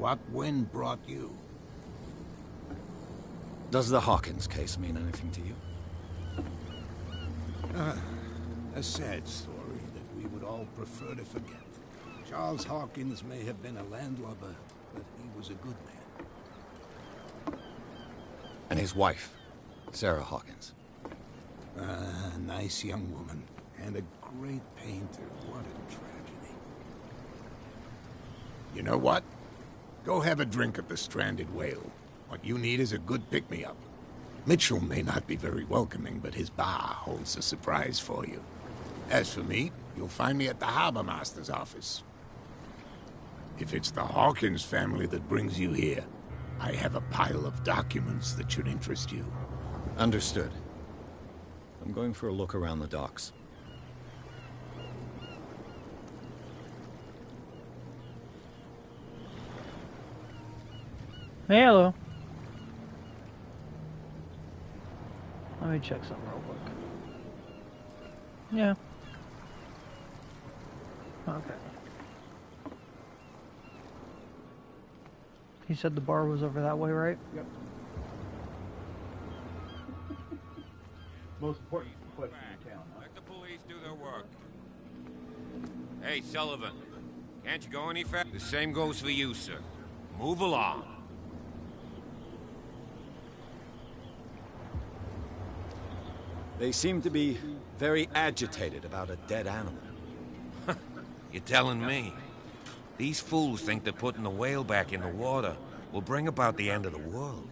What wind brought you? Does the Hawkins case mean anything to you? A sad story that we would all prefer to forget. Charles Hawkins may have been a landlubber, but he was a good man. And his wife, Sarah Hawkins. A nice young woman, and a great painter. What a tragedy. You know what? Go have a drink at the Stranded Whale. What you need is a good pick-me-up. Mitchell may not be very welcoming, but his bar holds a surprise for you. As for me, you'll find me at the Harbor Master's office. If it's the Hawkins family that brings you here, I have a pile of documents that should interest you. Understood. I'm going for a look around the docks. Hey, hello. Let me check something real quick. Yeah. Okay. He said the bar was over that way, right? Yep. Most important question in town, huh? Let the police do their work. Hey, Sullivan. Can't you go any faster? The same goes for you, sir. Move along. They seem to be very agitated about a dead animal. You're telling me? These fools think that putting the whale back in the water will bring about the end of the world.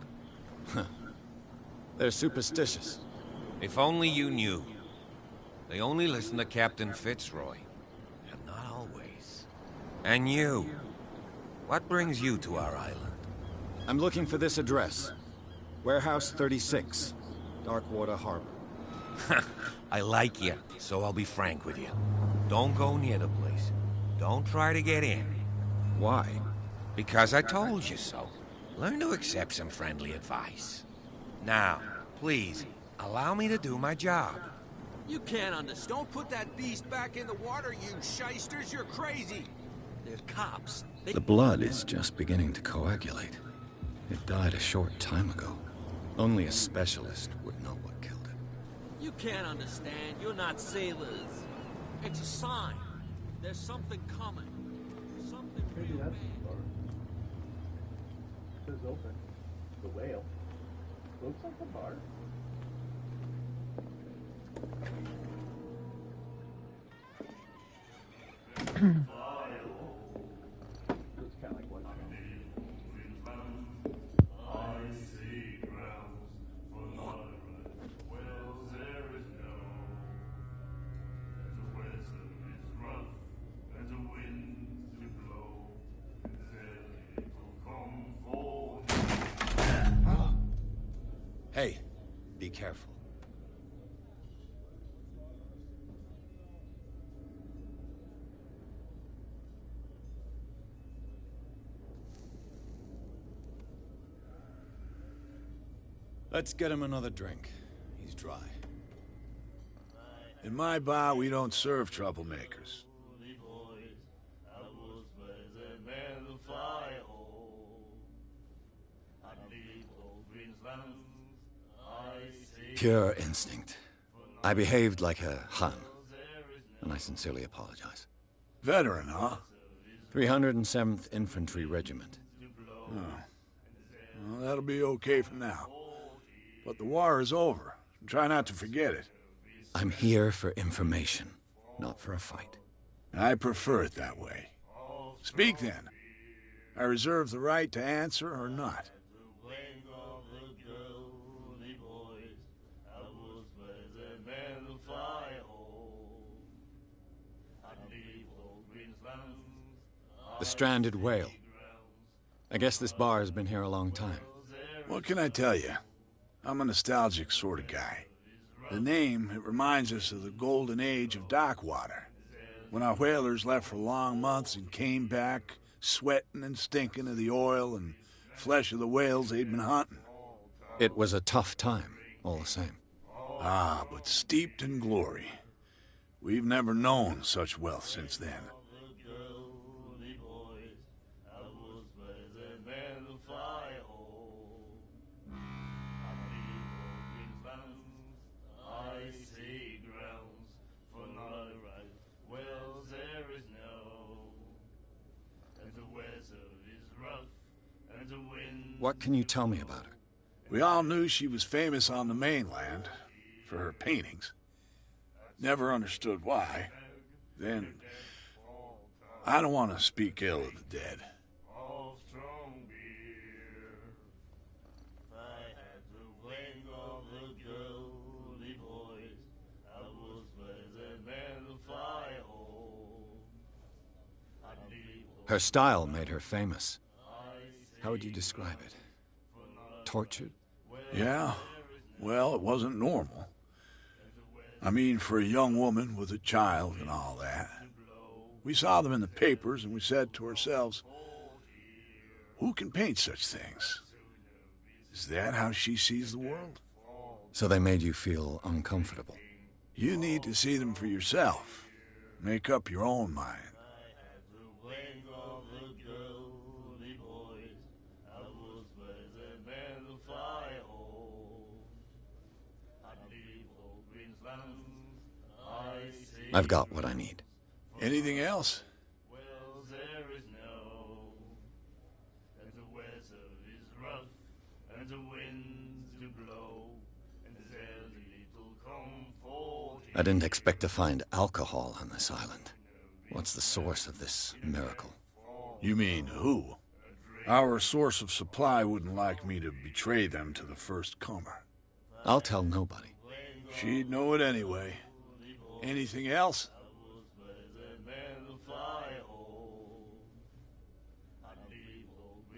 They're superstitious. If only you knew. They only listen to Captain Fitzroy. And not always. And you. What brings you to our island? I'm looking for this address. Warehouse 36, Darkwater Harbor. I like you, so I'll be frank with you. Don't go near the place. Don't try to get in. Why? Because I told you so. Learn to accept some friendly advice. Now, please, allow me to do my job. You can't understand. Don't put that beast back in the water, you shysters. You're crazy. They're cops. The blood is just beginning to coagulate. It died a short time ago. Only a specialist would know what killed it. You can't understand. You're not sailors. It's a sign. There's something coming. Something Maybe real that's bad. the bar. It says open. The whale. Looks like a bar. Looks kind of like one. Hey, be careful. Let's get him another drink. He's dry. In my bar, we don't serve troublemakers. Pure instinct. I behaved like a Hun, and I sincerely apologize. Veteran, huh? 307th Infantry Regiment. Well, that'll be okay for now. But the war is over. Try not to forget it. I'm here for information, not for a fight. I prefer it that way. Speak then. I reserve the right to answer or not. The Stranded Whale. I guess this bar has been here a long time. What can I tell you? I'm a nostalgic sort of guy. The name, it reminds us of the golden age of dockwater. When our whalers left for long months and came back, sweating and stinking of the oil and flesh of the whales they'd been hunting. It was a tough time, all the same. Ah, but steeped in glory. We've never known such wealth since then. What can you tell me about her? We all knew she was famous on the mainland for her paintings. Never understood why. Then, I don't want to speak ill of the dead. Her style made her famous. How would you describe it? Tortured? Yeah, well, it wasn't normal. I mean, for a young woman with a child and all that. We saw them in the papers and we said to ourselves, who can paint such things? Is that how she sees the world? So they made you feel uncomfortable? You need to see them for yourself. Make up your own mind. I've got what I need. Anything else? I didn't expect to find alcohol on this island. What's the source of this miracle? You mean who? Our source of supply wouldn't like me to betray them to the first comer. I'll tell nobody. She'd know it anyway. Anything else?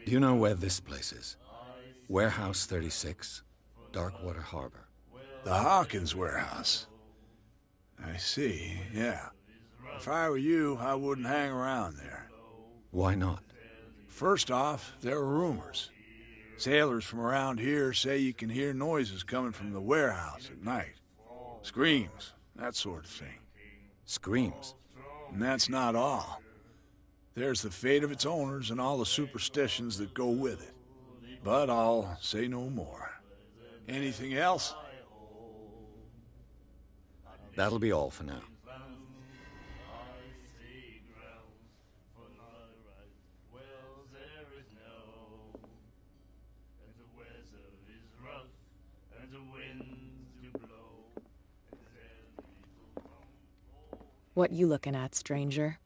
Do you know where this place is? Warehouse 36, Darkwater Harbor. The Hawkins warehouse. I see, yeah. If I were you, I wouldn't hang around there. Why not? First off, there are rumors. Sailors from around here say you can hear noises coming from the warehouse at night. Screams, that sort of thing. Screams? And that's not all. There's the fate of its owners and all the superstitions that go with it. But I'll say no more. Anything else? That'll be all for now. What you looking at, stranger?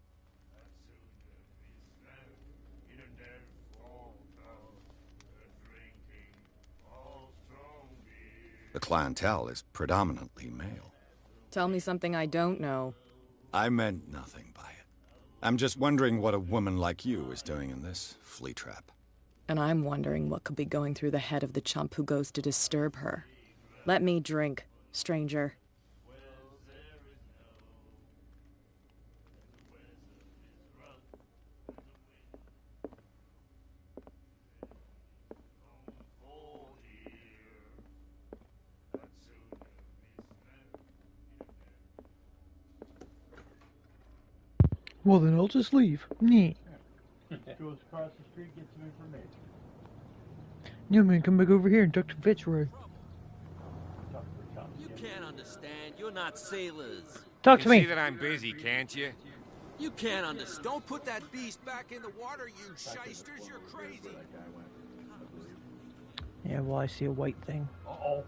The clientele is predominantly male. Tell me something I don't know. I meant nothing by it. I'm just wondering what a woman like you is doing in this flea trap. And I'm wondering what could be going through the head of the chump who goes to disturb her. Let me drink, stranger. Well, then I'll just leave. Nee. Goes across the street, get some information. Yeah, man, come back over here and talk to Fitzroy. You can't understand. You're not sailors. Talk You to can see me. that I'm busy, can't you? You can't understand. Don't put that beast back in the water, you shysters. You're crazy. Yeah, well, I see a white thing. Uh-oh.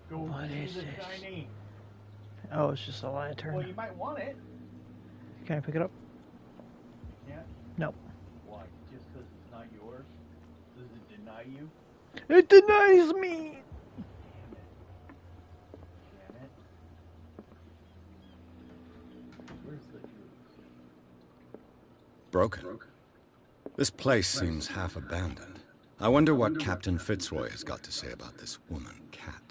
Go What see is the this? Chinese. Oh, it's just a lantern. Well, you might want it. Can I pick it up? Yeah. No. Why? Just because it's not yours? Does it deny you? It denies me! Damn it. Where's the juice? Broken. This place seems half abandoned. I wonder what Captain Fitzroy has got to say about this woman, Cat.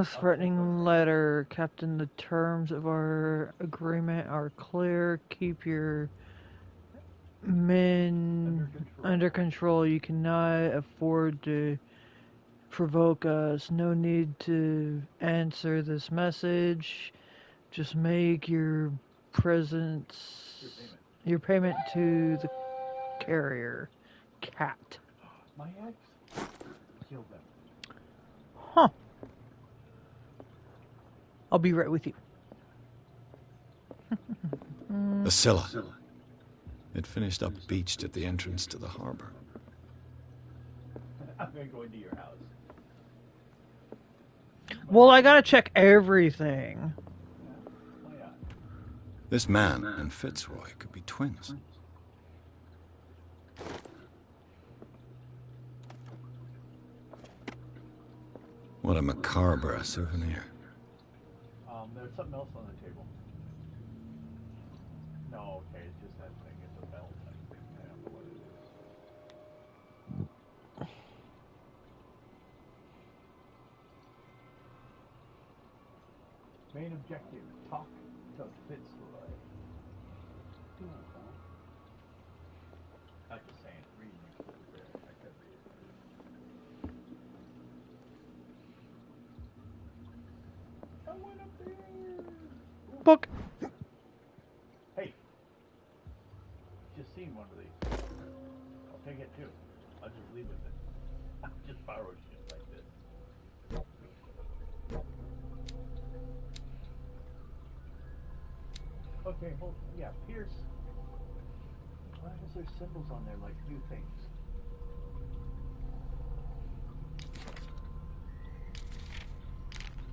Threatening letter. Captain, the terms of our agreement are clear. Keep your men under control. You cannot afford to provoke us. No need to answer this message. Just make your your payment to the carrier. Cat. My ex killed them. Huh. I'll be right with you. The Scylla. It finished up beached at the entrance to the harbor. I'm gonna go into your house. Well, I gotta check everything. Why not? This man and Fitzroy could be twins. What a macabre souvenir. There's something else on the table. No, okay, it's just that thing. It's a belt type thing. I don't know what it is. Main objective, talk to Fitzroy. Come on, pal. I'm just saying, reading it a little bit. I could read it. I went up there. Book. Hey, just seen one of these. I'll take it too. I'll just leave with it. I'll just borrow shit like this. Okay, well, yeah, Pierce. Why is there symbols on there like new things?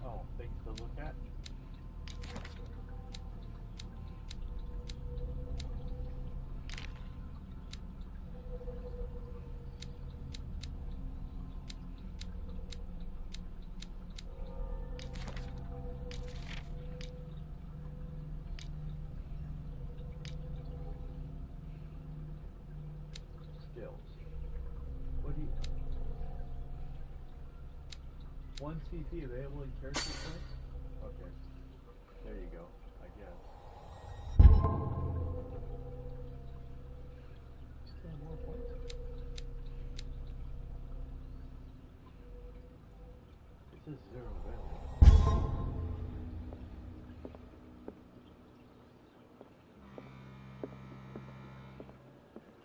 Oh, things to look at? Skills. What do you... One CP available in character points? Okay. There you go, I guess. Still more points? It says 0 available.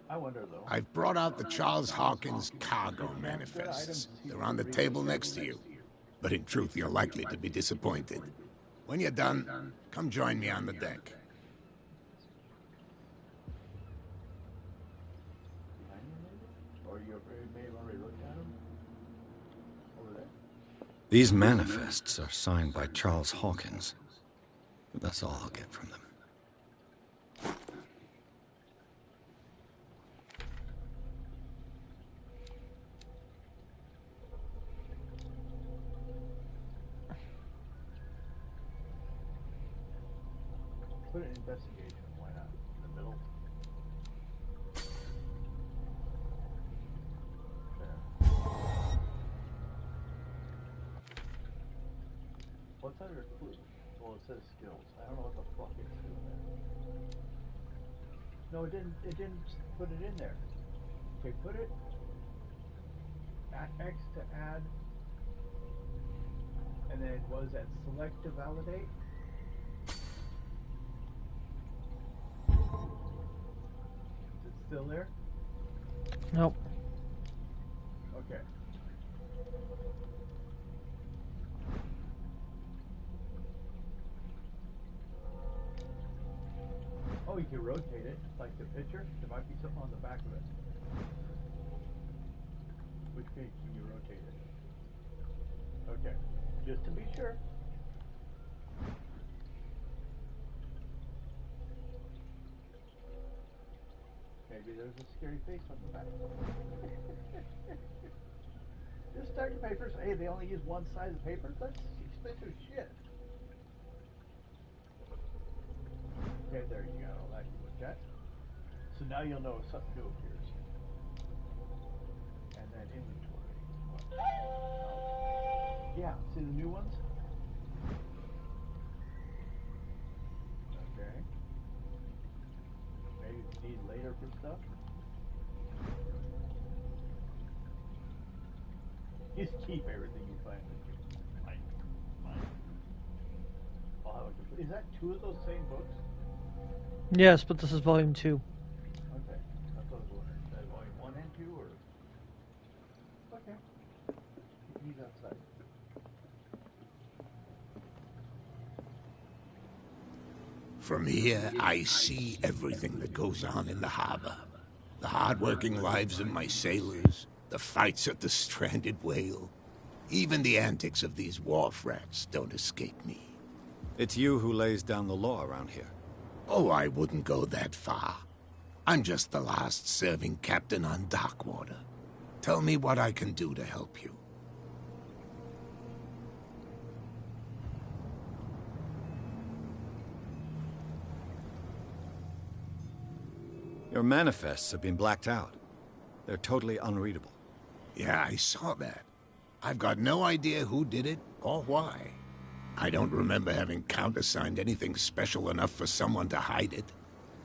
I wonder though. I've brought out the Charles Hawkins cargo manifests. They're on the table next to you. But in truth, you're likely to be disappointed. When you're done, come join me on the deck. Behind you maybe? Or you may have already looked at them? Over there? These manifests are signed by Charles Hawkins. But that's all I'll get from them. Put it in investigation, why not? In the middle. There. What's under clue? Well, it says skills. I don't know what the fuck it's doing there. No, it didn't put it in there. Okay, put it at X to add, and then what is that? Select to validate. Is it still there? Nope. Okay. Oh, you can rotate it, like the picture. There might be something on the back of it. Which page can you rotate it? Okay, just to be sure. Maybe there's a scary face on the back. Just start the papers. Hey, they only use one size of paper? That's expensive shit. Okay, there you go. That you look at. So now you'll know if something new appears. And then inventory. Yeah, see the new ones? Okay. Maybe you need later for stuff. Just keep everything you find. Fine. I'll have a complete. Is that 2 of those same books? Yes, but this is volume 2. Okay. That's what I was wondering. Is that volume 1 and 2 or? Okay. He's outside. From here, I see everything that goes on in the harbor. The hard-working lives of my sailors, the fights at the stranded whale. Even the antics of these wharf rats don't escape me. It's you who lays down the law around here. Oh, I wouldn't go that far. I'm just the last serving captain on Darkwater. Tell me what I can do to help you. Your manifests have been blacked out. They're totally unreadable. Yeah, I saw that. I've got no idea who did it or why. I don't remember having countersigned anything special enough for someone to hide it.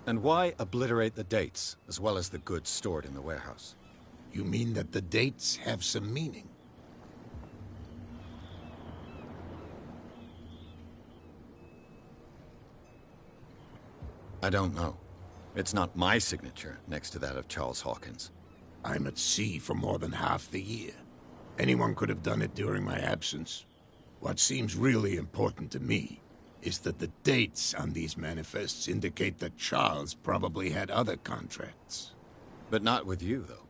And why obliterate the dates, as well as the goods stored in the warehouse? You mean that the dates have some meaning? I don't know. It's not my signature next to that of Charles Hawkins. I'm at sea for more than half the year. Anyone could have done it during my absence. What seems really important to me is that the dates on these manifests indicate that Charles probably had other contracts. But not with you, though.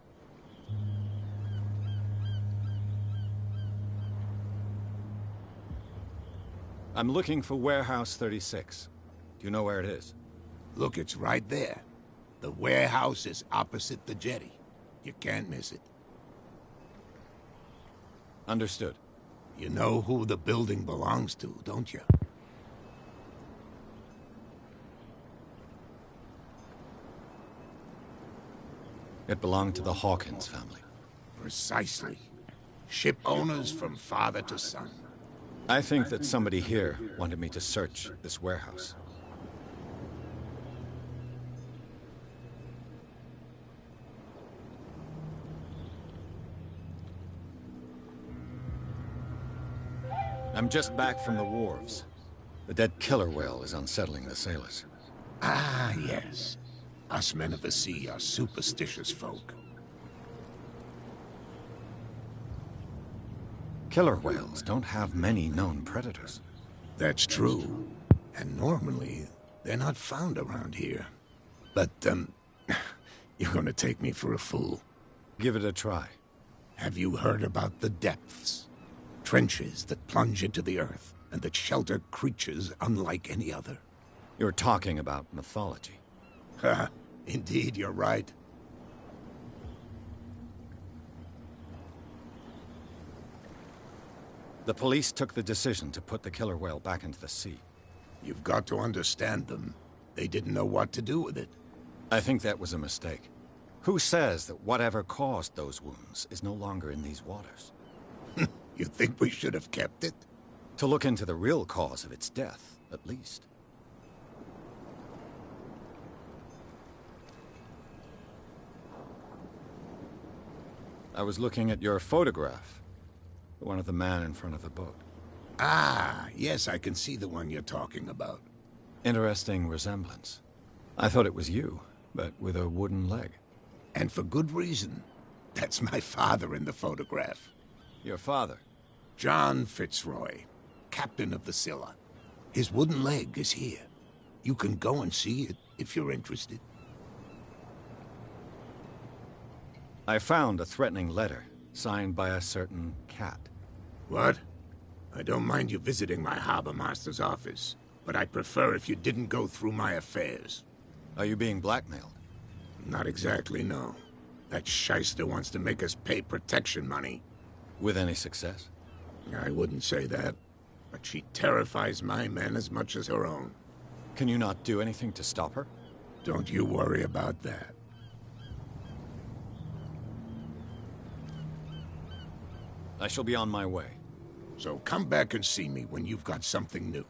I'm looking for Warehouse 36. Do you know where it is? Look, it's right there. The warehouse is opposite the jetty. You can't miss it. Understood. You know who the building belongs to, don't you? It belonged to the Hawkins family. Precisely. Ship owners from father to son. I think that somebody here wanted me to search this warehouse. I'm just back from the wharves. The dead killer whale is unsettling the sailors. Ah, yes. Us men of the sea are superstitious folk. Killer whales don't have many known predators. That's true. And normally, they're not found around here. But, you're gonna take me for a fool. Give it a try. Have you heard about the depths? Trenches that plunge into the earth, and that shelter creatures unlike any other. You're talking about mythology. Ha! Indeed, you're right. The police took the decision to put the killer whale back into the sea. You've got to understand them. They didn't know what to do with it. I think that was a mistake. Who says that whatever caused those wounds is no longer in these waters? You think we should have kept it? To look into the real cause of its death, at least. I was looking at your photograph. The one of the man in front of the boat. Ah, yes, I can see the one you're talking about. Interesting resemblance. I thought it was you, but with a wooden leg. And for good reason. That's my father in the photograph. Your father? John Fitzroy, captain of the Scylla. His wooden leg is here. You can go and see it if you're interested. I found a threatening letter, signed by a certain cat. What? I don't mind you visiting my harbor master's office, but I'd prefer if you didn't go through my affairs. Are you being blackmailed? Not exactly, no. That shyster wants to make us pay protection money. With any success? I wouldn't say that, but she terrifies my men as much as her own. Can you not do anything to stop her? Don't you worry about that. I shall be on my way. So come back and see me when you've got something new.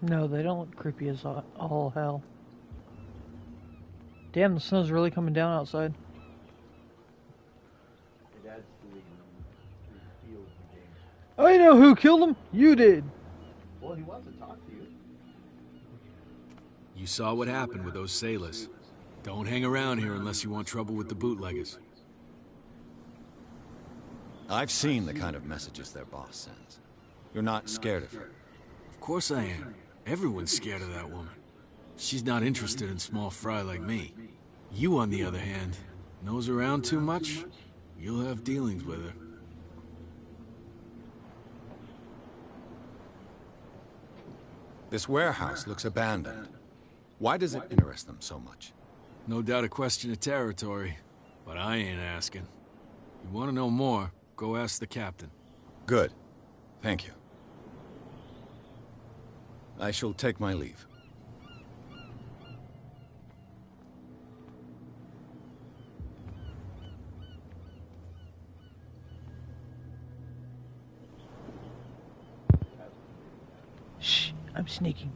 No, they don't look creepy as all hell. Damn, the snow's really coming down outside. It adds to the feel of the game. I know who killed him. You did. Well, he wants to talk to you. You saw what happened with those sailors. Don't hang around here unless you want trouble with the bootleggers. I've seen the kind of messages their boss sends. You're not scared of her. Of course I am. Everyone's scared of that woman. She's not interested in small fry like me. You, on the other hand, nose around too much, you'll have dealings with her. This warehouse looks abandoned. Why does it interest them so much? No doubt a question of territory, but I ain't asking. You want to know more, go ask the captain. Good. Thank you. I shall take my leave. Shh, I'm sneaking.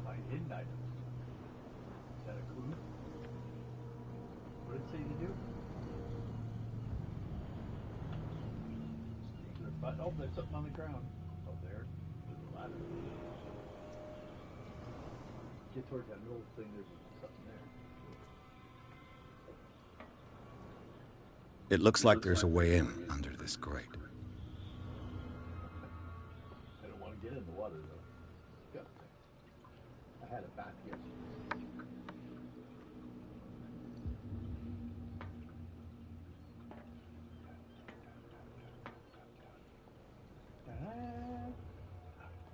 My hidden items. Is that a clue? What did it say to do? But oh, there's something on the ground. Oh, there's a ladder. Get towards that middle thing. There's something there. It looks like there's a way in under this grate. I don't want to get in the water though. Disgusting. I had a bath yesterday.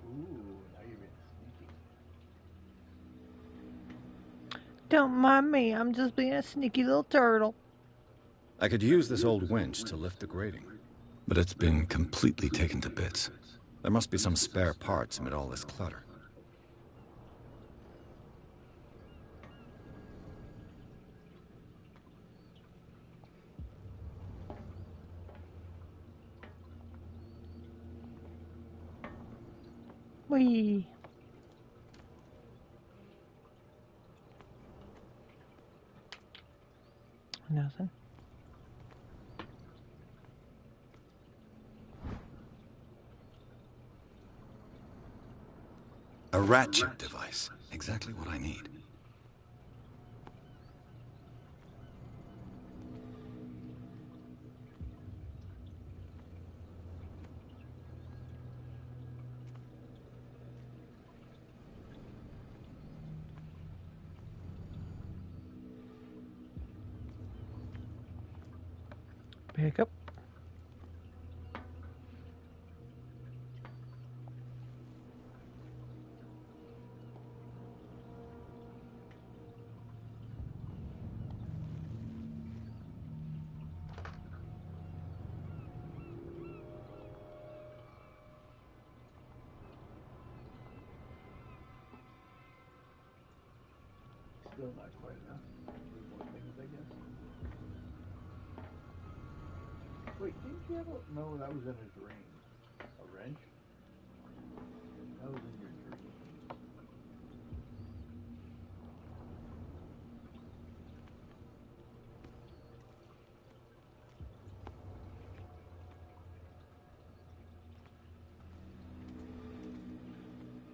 Ooh, now you're being sneaky. Don't mind me, I'm just being a sneaky little turtle. I could use this old winch to lift the grating, but it's been completely taken to bits. There must be some spare parts amid all this clutter. Whee! Nothing. A ratchet device. Exactly what I need. Pick up. Still not quite enough. Need more things, I guess. Wait, didn't you have a... No, that was in a dream. A wrench? That was in your dream.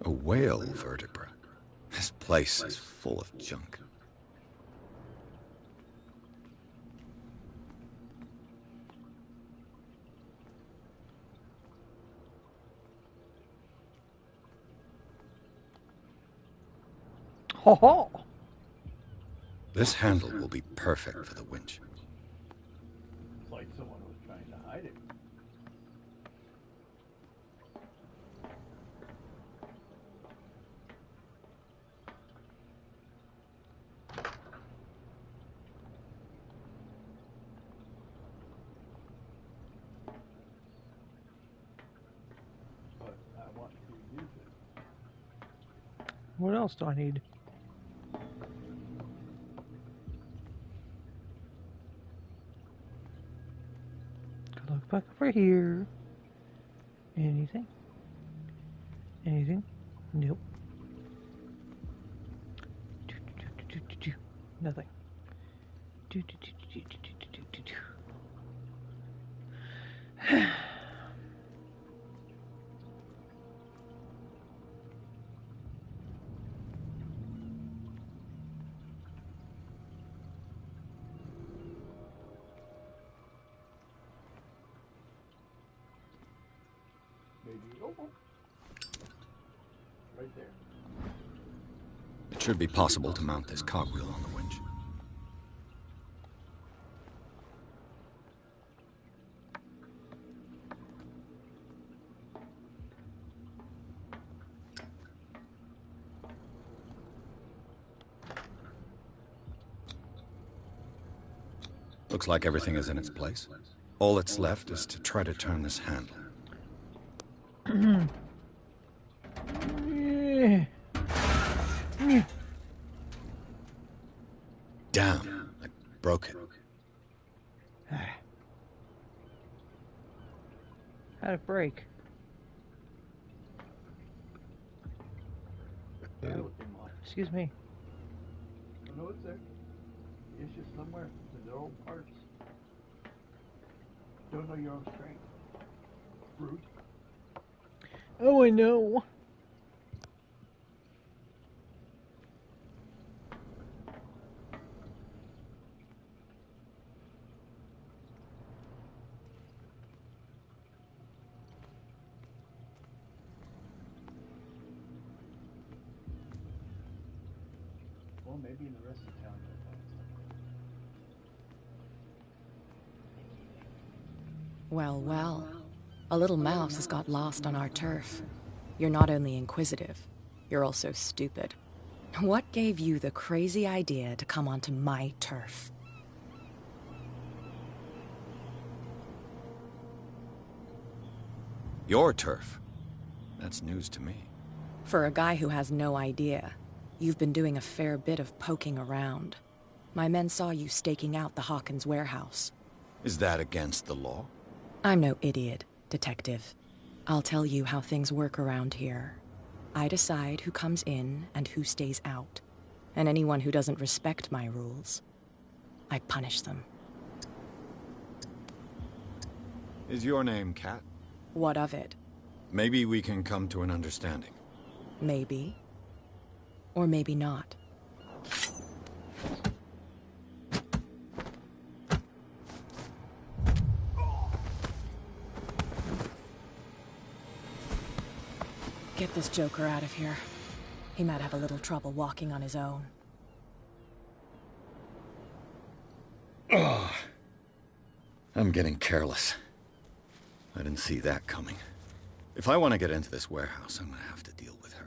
A whale vertebra. This place is full of junk. Ho ho! This handle will be perfect for the winch. It's like someone was trying to hide it. But I want to use it. What else do I need? back over here. Anything? Anything? Nope. Nothing. Maybe. Oh, right there. It should be possible to mount this cogwheel on the winch. Looks like everything is in its place. All that's left is to try to turn this handle. Damn, I broke it. How'd it break? Excuse me. I know it's there. It's just somewhere. There's old parts. Don't know your own strength. Brute. Oh, I know. Well, maybe in the rest of town you'll find something. Well, well. A little mouse has got lost on our turf. You're not only inquisitive, you're also stupid. What gave you the crazy idea to come onto my turf? Your turf? That's news to me. For a guy who has no idea, you've been doing a fair bit of poking around. My men saw you staking out the Hawkins warehouse. Is that against the law? I'm no idiot, Detective. I'll tell you how things work around here. I decide who comes in and who stays out. And anyone who doesn't respect my rules, I punish them. Is your name Kat? What of it? Maybe we can come to an understanding. Maybe. Or maybe not. Get this joker out of here. He might have a little trouble walking on his own. Oh, I'm getting careless. I didn't see that coming. If I want to get into this warehouse, I'm gonna have to deal with her.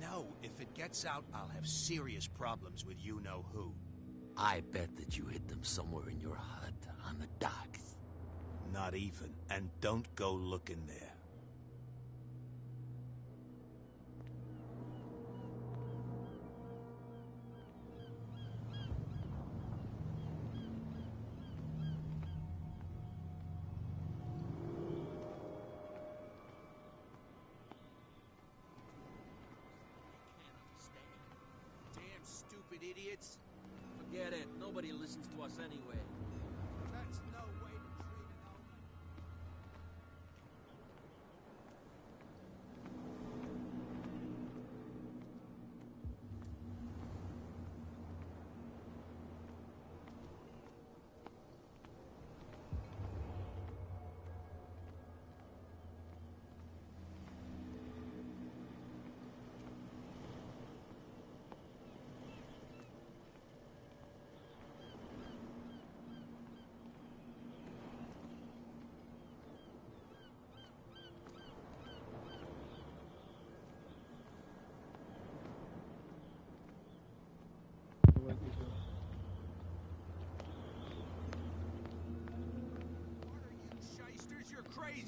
No, if it gets out, I'll have serious problems with you-know-who. I bet that you hid them somewhere in your hut on the docks. Not even, and don't go looking there. Idiots. Forget it. Nobody listens to us anyway. That's no way to treat an old man.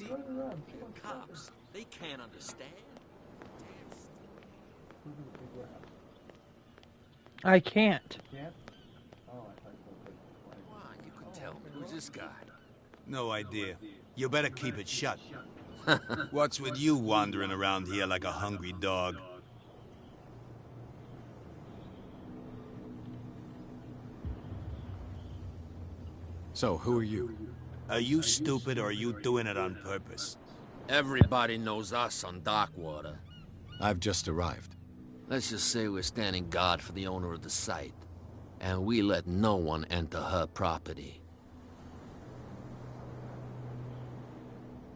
see? Cops, they can't understand. I can't. Why, you could tell me. Who's this guy? No idea. You better keep it shut. What's with you wandering around here like a hungry dog? So, who are you? Are you stupid or are you doing it on purpose? Everybody knows us on Darkwater. I've just arrived. Let's just say we're standing guard for the owner of the site. And we let no one enter her property.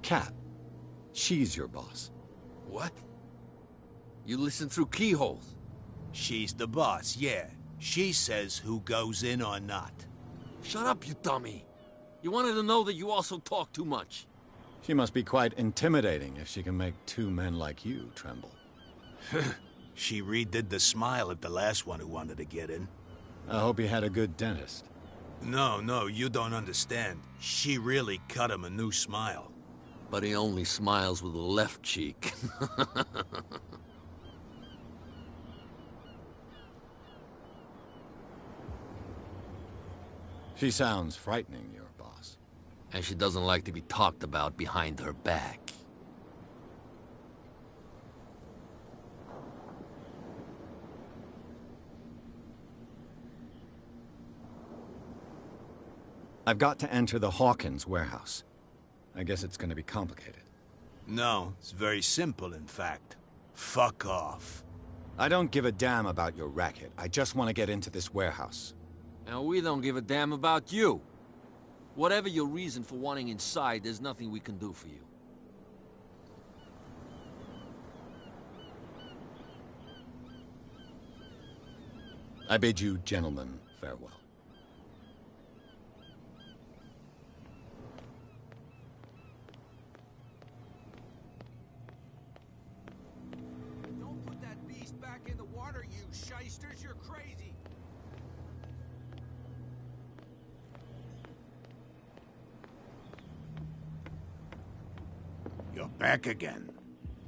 Cat. She's your boss. What? You listen through keyholes? She's the boss, yeah. She says who goes in or not. Shut up, you dummy. You wanted to know that you also talk too much. She must be quite intimidating if she can make two men like you tremble. She redid the smile at the last one who wanted to get in. I hope he had a good dentist. No, you don't understand. She really cut him a new smile. But he only smiles with the left cheek. She sounds frightening, your boss. And she doesn't like to be talked about behind her back. I've got to enter the Hawkins warehouse. I guess it's going to be complicated. No, it's very simple, in fact. Fuck off. I don't give a damn about your racket. I just want to get into this warehouse. And we don't give a damn about you. Whatever your reason for wanting inside, there's nothing we can do for you. I bid you gentlemen farewell. Don't put that beast back in the water, you shysters. You're crazy. You're back again.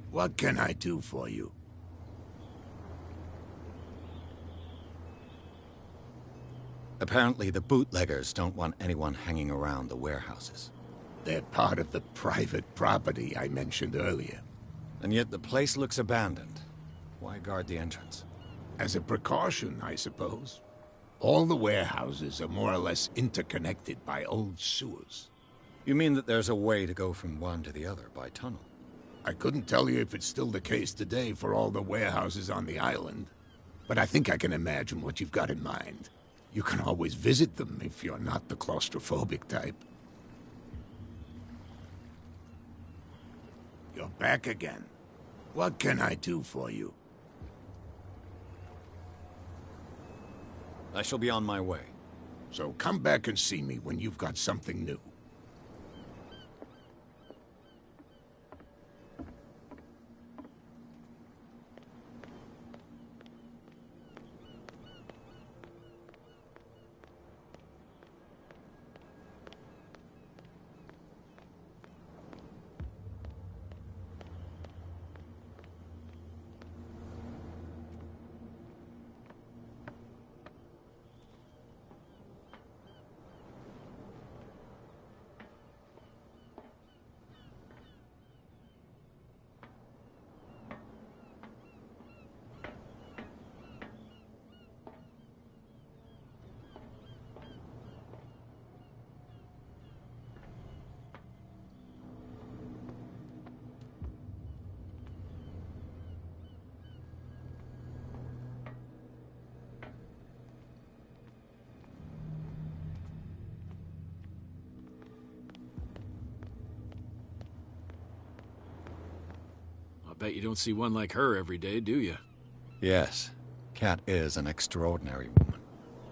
What can I do for you? Apparently the bootleggers don't want anyone hanging around the warehouses. They're part of the private property I mentioned earlier. And yet the place looks abandoned. Why guard the entrance? As a precaution, I suppose. All the warehouses are more or less interconnected by old sewers. You mean that there's a way to go from one to the other by tunnel? I couldn't tell you if it's still the case today for all the warehouses on the island, but I think I can imagine what you've got in mind. You can always visit them if you're not the claustrophobic type. You're back again. What can I do for you? I shall be on my way. So come back and see me when you've got something new. I bet you don't see one like her every day, do you? Yes, Cat is an extraordinary woman.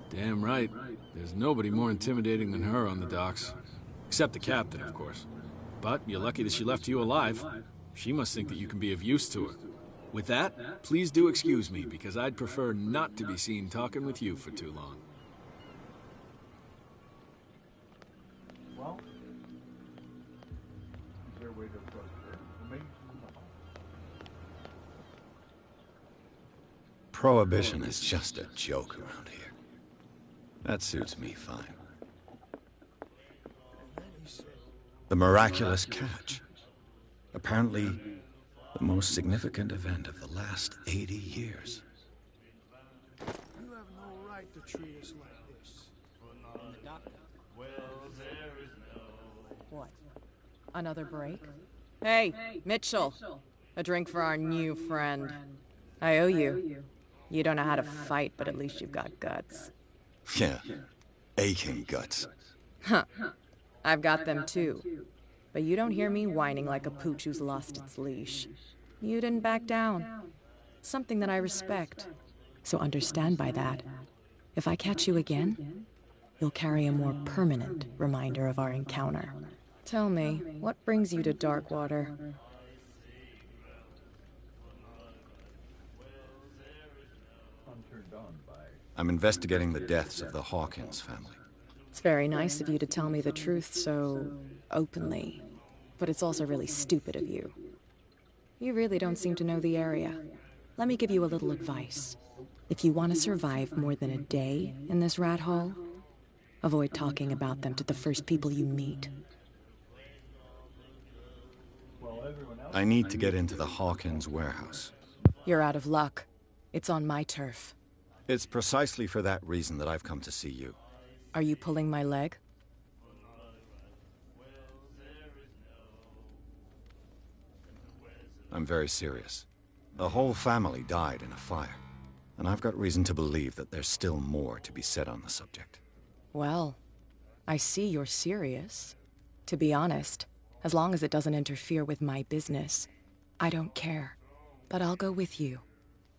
Damn right. There's nobody more intimidating than her on the docks. Except the captain, of course. But you're lucky that she left you alive. She must think that you can be of use to her. With that, please do excuse me, because I'd prefer not to be seen talking with you for too long. Well, is there a way Prohibition is just a joke around here. That suits me fine. The miraculous catch. Apparently, the most significant event of the last 80 years. You have no right to treat us like this. What? Another break? Hey, Mitchell. A drink for our new friend. I owe you. You don't know how to fight, but at least you've got guts. Yeah, aching guts. Huh. I've got them too. But you don't hear me whining like a pooch who's lost its leash. You didn't back down. Something that I respect. So understand by that. If I catch you again, you'll carry a more permanent reminder of our encounter. Tell me, what brings you to Darkwater? I'm investigating the deaths of the Hawkins family. It's very nice of you to tell me the truth so openly, but it's also really stupid of you. You really don't seem to know the area. Let me give you a little advice. If you want to survive more than a day in this rat hole, avoid talking about them to the first people you meet. I need to get into the Hawkins warehouse. You're out of luck. It's on my turf. It's precisely for that reason that I've come to see you. Are you pulling my leg? I'm very serious. The whole family died in a fire, and I've got reason to believe that there's still more to be said on the subject. Well, I see you're serious. To be honest, as long as it doesn't interfere with my business, I don't care. But I'll go with you,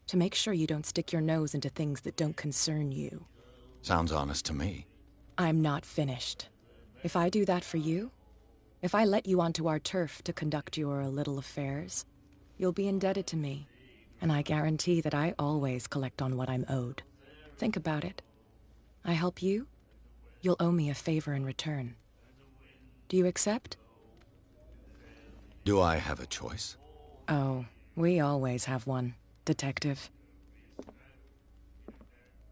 to make sure you don't stick your nose into things that don't concern you. Sounds honest to me. I'm not finished. If I do that for you, if I let you onto our turf to conduct your little affairs, you'll be indebted to me, and I guarantee that I always collect on what I'm owed. Think about it. I help you, you'll owe me a favor in return. Do you accept? Do I have a choice? Oh, we always have one, Detective.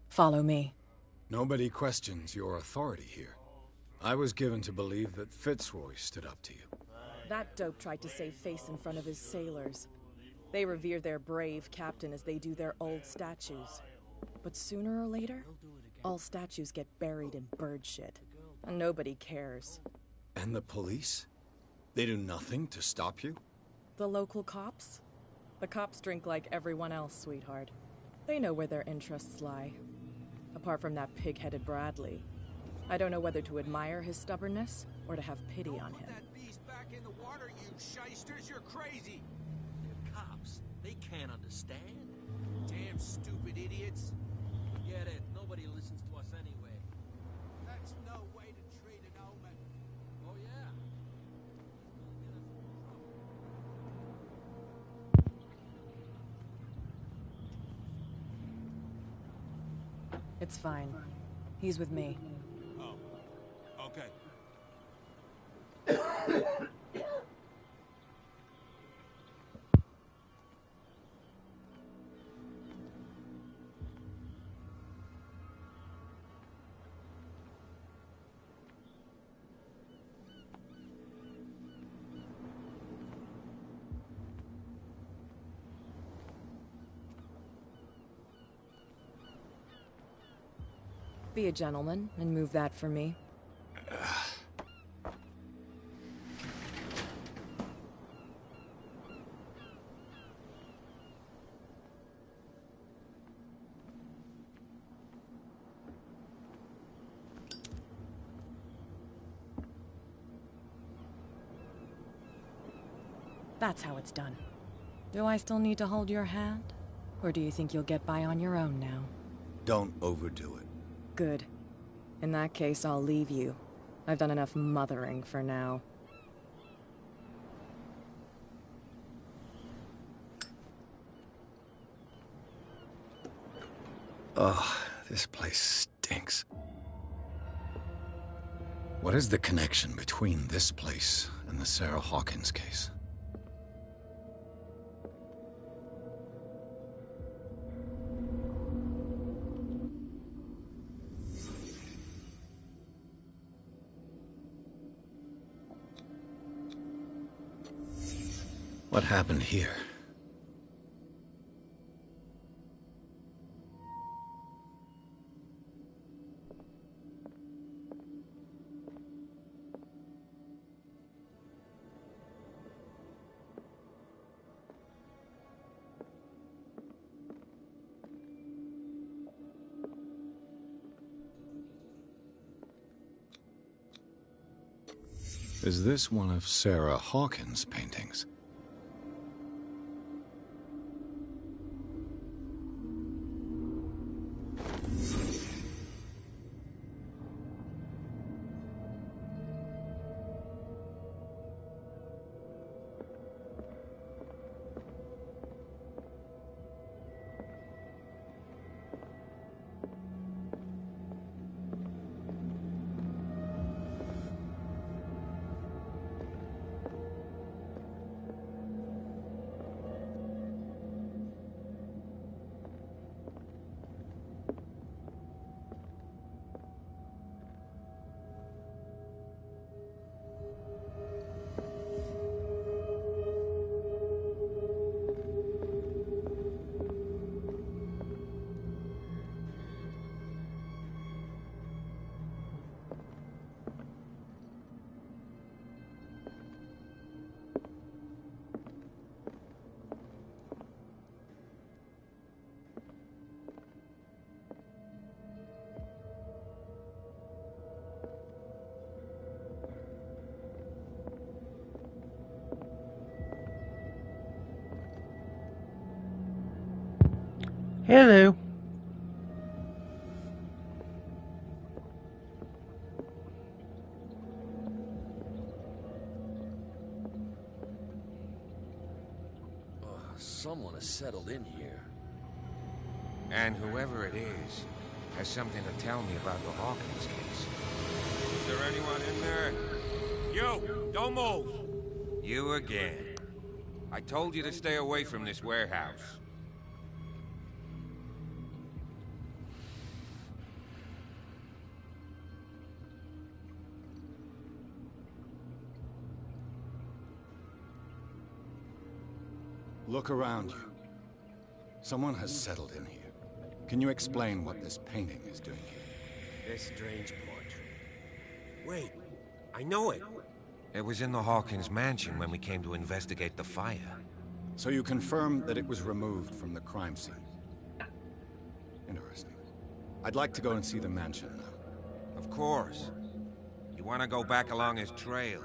Follow me. Nobody questions your authority here. I was given to believe that Fitzroy stood up to you. That dope tried to save face in front of his sailors. They revere their brave captain as they do their old statues. But sooner or later, all statues get buried in bird shit. And nobody cares. And the police? They do nothing to stop you? The local cops? The cops drink like everyone else, sweetheart. They know where their interests lie. Apart from that pig-headed Bradley, I don't know whether to admire his stubbornness or to have pity on him. That beast back in the water, you shysters! You're crazy! They're cops. They can't understand. Damn stupid idiots! Get it. Nobody listens to us anyway. That's no way to treat an omen. Oh, yeah. It's fine. He's with me. Oh, okay. Be a gentleman and move that for me. That's how it's done. Do I still need to hold your hand? Or do you think you'll get by on your own now? Don't overdo it. Good. In that case, I'll leave you. I've done enough mothering for now. Ugh, this place stinks. What is the connection between this place and the Sarah Hawkins case? What happened here? Is this one of Sarah Hawkins' paintings? Hello. Someone has settled in here. And whoever it is has something to tell me about the Hawkins case. Is there anyone in there? You! Don't move! You again. I told you to stay away from this warehouse. Look around you. Someone has settled in here. Can you explain what this painting is doing here? This strange portrait. Wait, I know it. It was in the Hawkins mansion when we came to investigate the fire. So you confirm that it was removed from the crime scene? Interesting. I'd like to go and see the mansion now. Of course. You want to go back along his trail?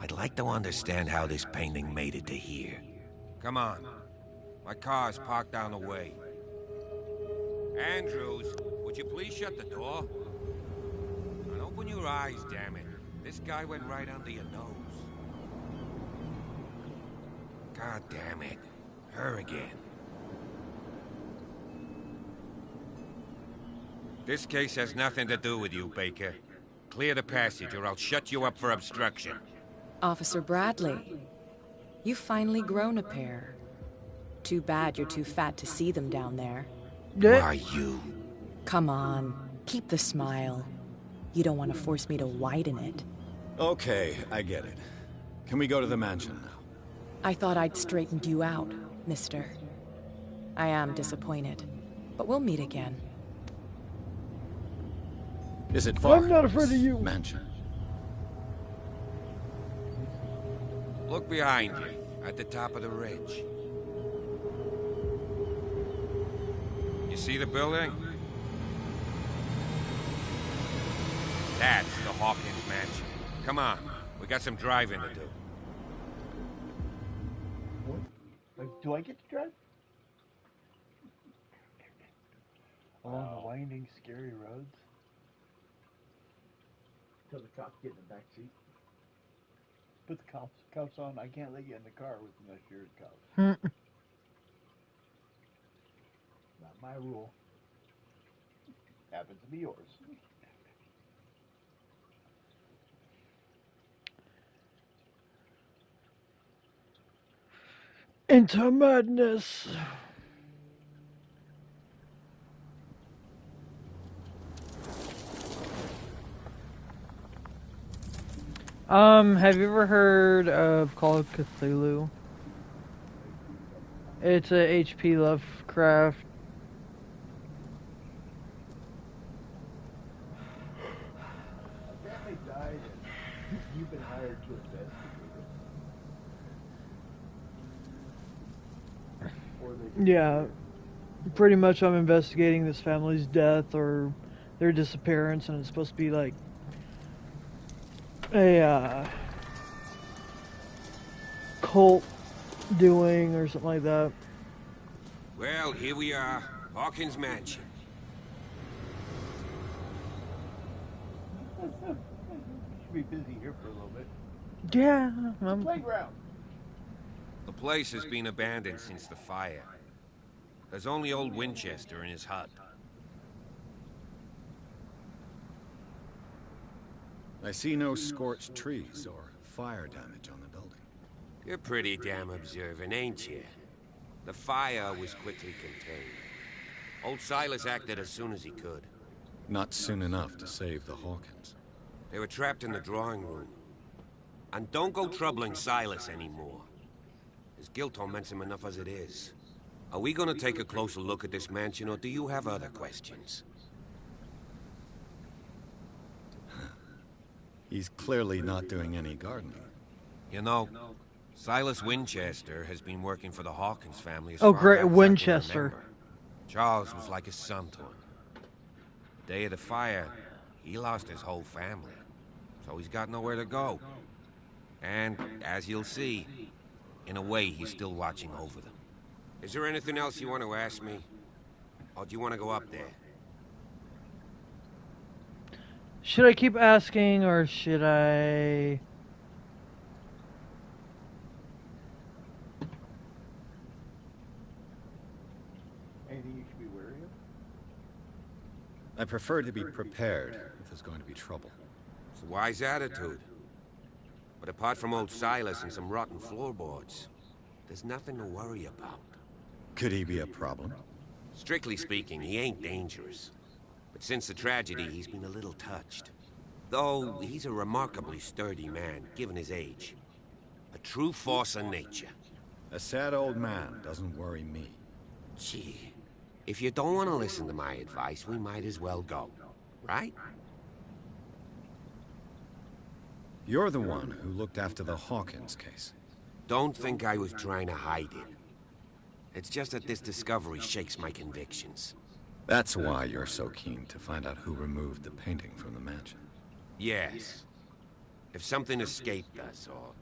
I'd like to understand how this painting made it to here. Come on. My car's parked down the way. Andrews, would you please shut the door? And open your eyes, damn it. This guy went right under your nose. God damn it. Her again. This case has nothing to do with you, Baker. Clear the passage or I'll shut you up for obstruction. Officer Bradley, you've finally grown a pair. Too bad you're too fat to see them down there. Why you? Come on, keep the smile. You don't want to force me to widen it. Okay, I get it. Can we go to the mansion now? I thought I'd straightened you out, mister. I am disappointed, but we'll meet again. Is it far? I'm not afraid of you. Mansion. Look behind you, at the top of the ridge. You see the building? That's the Hawkins mansion. Come on, we got some driving to do. What? Like, do I get to drive? Along the winding, scary roads? Till the cops get in the back seat. Put the cuffs on. I can't let you in the car unless you're in cuffs. Not my rule. Happens to be yours. Into madness. Have you ever heard of Call of Cthulhu? It's a H.P. Lovecraft. A family died and you've been hired to investigate it. Or they Yeah, pretty much I'm investigating this family's death or their disappearance, and it's supposed to be like a cult doing or something like that. Well, here we are. Hawkins Mansion. should be busy here for a little bit. Yeah, Playground. The place has been abandoned since the fire. There's only old Winchester in his hut. I see no scorched trees or fire damage on the building. You're pretty damn observant, ain't you? The fire was quickly contained. Old Silas acted as soon as he could. Not soon enough to save the Hawkins. They were trapped in the drawing room. And don't go troubling Silas anymore. His guilt torments him enough as it is. Are we gonna take a closer look at this mansion, or do you have other questions? He's clearly not doing any gardening. You know, Silas Winchester has been working for the Hawkins family as Oh, far great, back as I can Winchester. remember. Charles was like a son to him. The day of the fire, he lost his whole family. So he's got nowhere to go. And, as you'll see, in a way, he's still watching over them. Is there anything else you want to ask me? Or do you want to go up there? Should I keep asking, or should I... Anything you should be wary of? I prefer to be prepared if there's going to be trouble. It's a wise attitude. But apart from old Silas and some rotten floorboards, there's nothing to worry about. Could he be a problem? Strictly speaking, he ain't dangerous. But since the tragedy, he's been a little touched. Though, he's a remarkably sturdy man, given his age. A true force of nature. A sad old man doesn't worry me. Gee, if you don't want to listen to my advice, we might as well go. Right? You're the one who looked after the Hawkins case. Don't think I was trying to hide it. It's just that this discovery shakes my convictions. That's why you're so keen to find out who removed the painting from the mansion. Yes. If something escaped us, or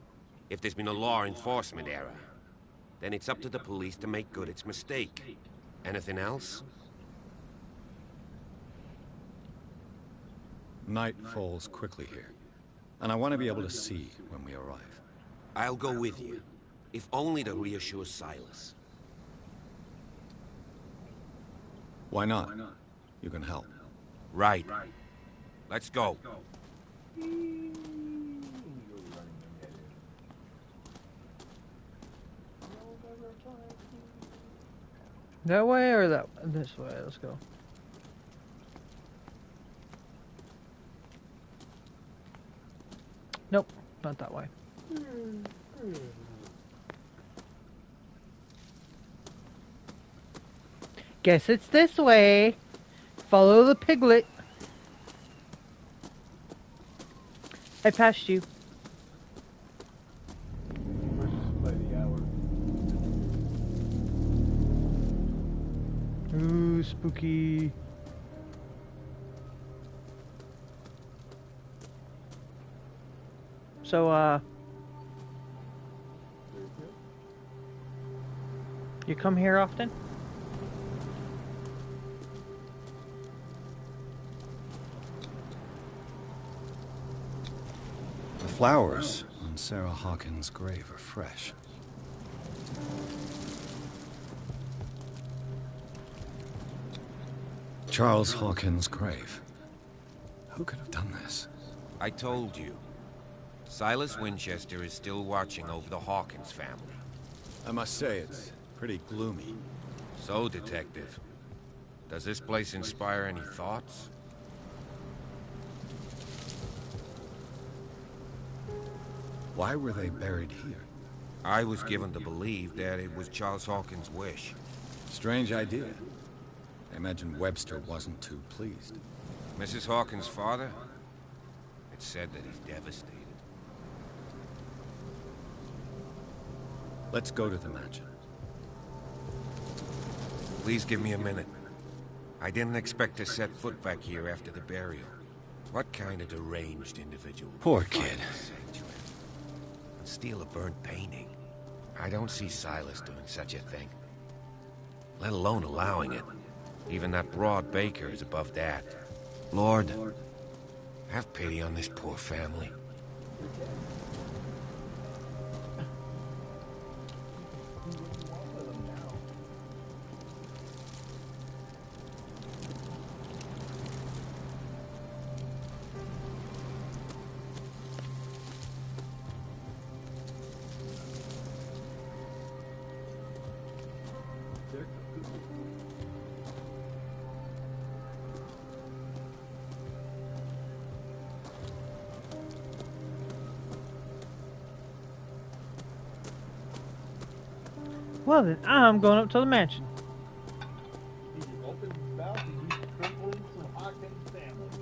if there's been a law enforcement error, then it's up to the police to make good its mistake. Anything else? Night falls quickly here, and I want to be able to see when we arrive. I'll go with you, if only to reassure Silas. Why not? You can help. Right. Let's go. That way or this way? Let's go. Nope, not that way. Guess it's this way. Follow the piglet. I passed you. By the hour. Ooh, spooky. So, you come here often? The flowers on Sarah Hawkins' grave are fresh. Charles Hawkins' grave. Who could have done this? I told you. Silas Winchester is still watching over the Hawkins family. I must say, it's pretty gloomy. So, Detective, does this place inspire any thoughts? Why were they buried here? I was given to believe that it was Charles Hawkins' wish. Strange idea. I imagine Webster wasn't too pleased. Mrs. Hawkins' father? It's said that he's devastated. Let's go to the mansion. Please give me a minute. I didn't expect to set foot back here after the burial. What kind of deranged individual would Poor find kid. a sanctuary and steal a burnt painting? I don't see Silas doing such a thing. Let alone allowing it. Even that broad baker is above that. Lord, have pity on this poor family. Well then, I'm going up to the mansion. He just opens his mouth and he's crippling some Hawkins family.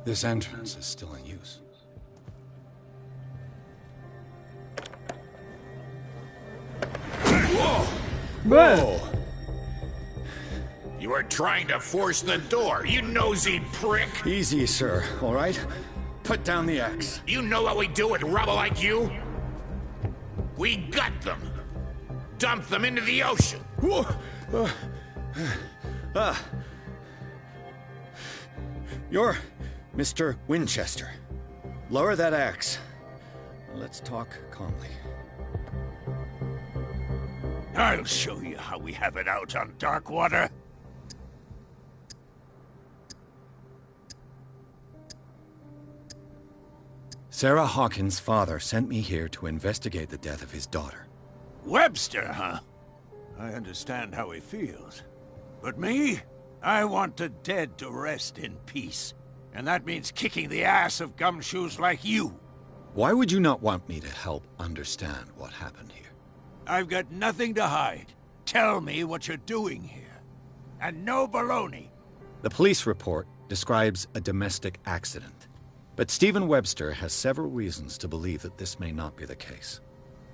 This entrance is still in use. Whoa! You are trying to force the door, you nosy prick! Easy, sir, all right? Put down the axe. You know what we do with rubble like you? We gut them. Dump them into the ocean. You're Mr. Winchester. Lower that axe. Let's talk calmly. I'll show you how we have it out on Darkwater. Sarah Hawkins' father sent me here to investigate the death of his daughter. Webster, huh? I understand how he feels. But me? I want the dead to rest in peace. And that means kicking the ass of gumshoes like you. Why would you not want me to help understand what happened here? I've got nothing to hide. Tell me what you're doing here. And no baloney. The police report describes a domestic accident. But Stephen Webster has several reasons to believe that this may not be the case.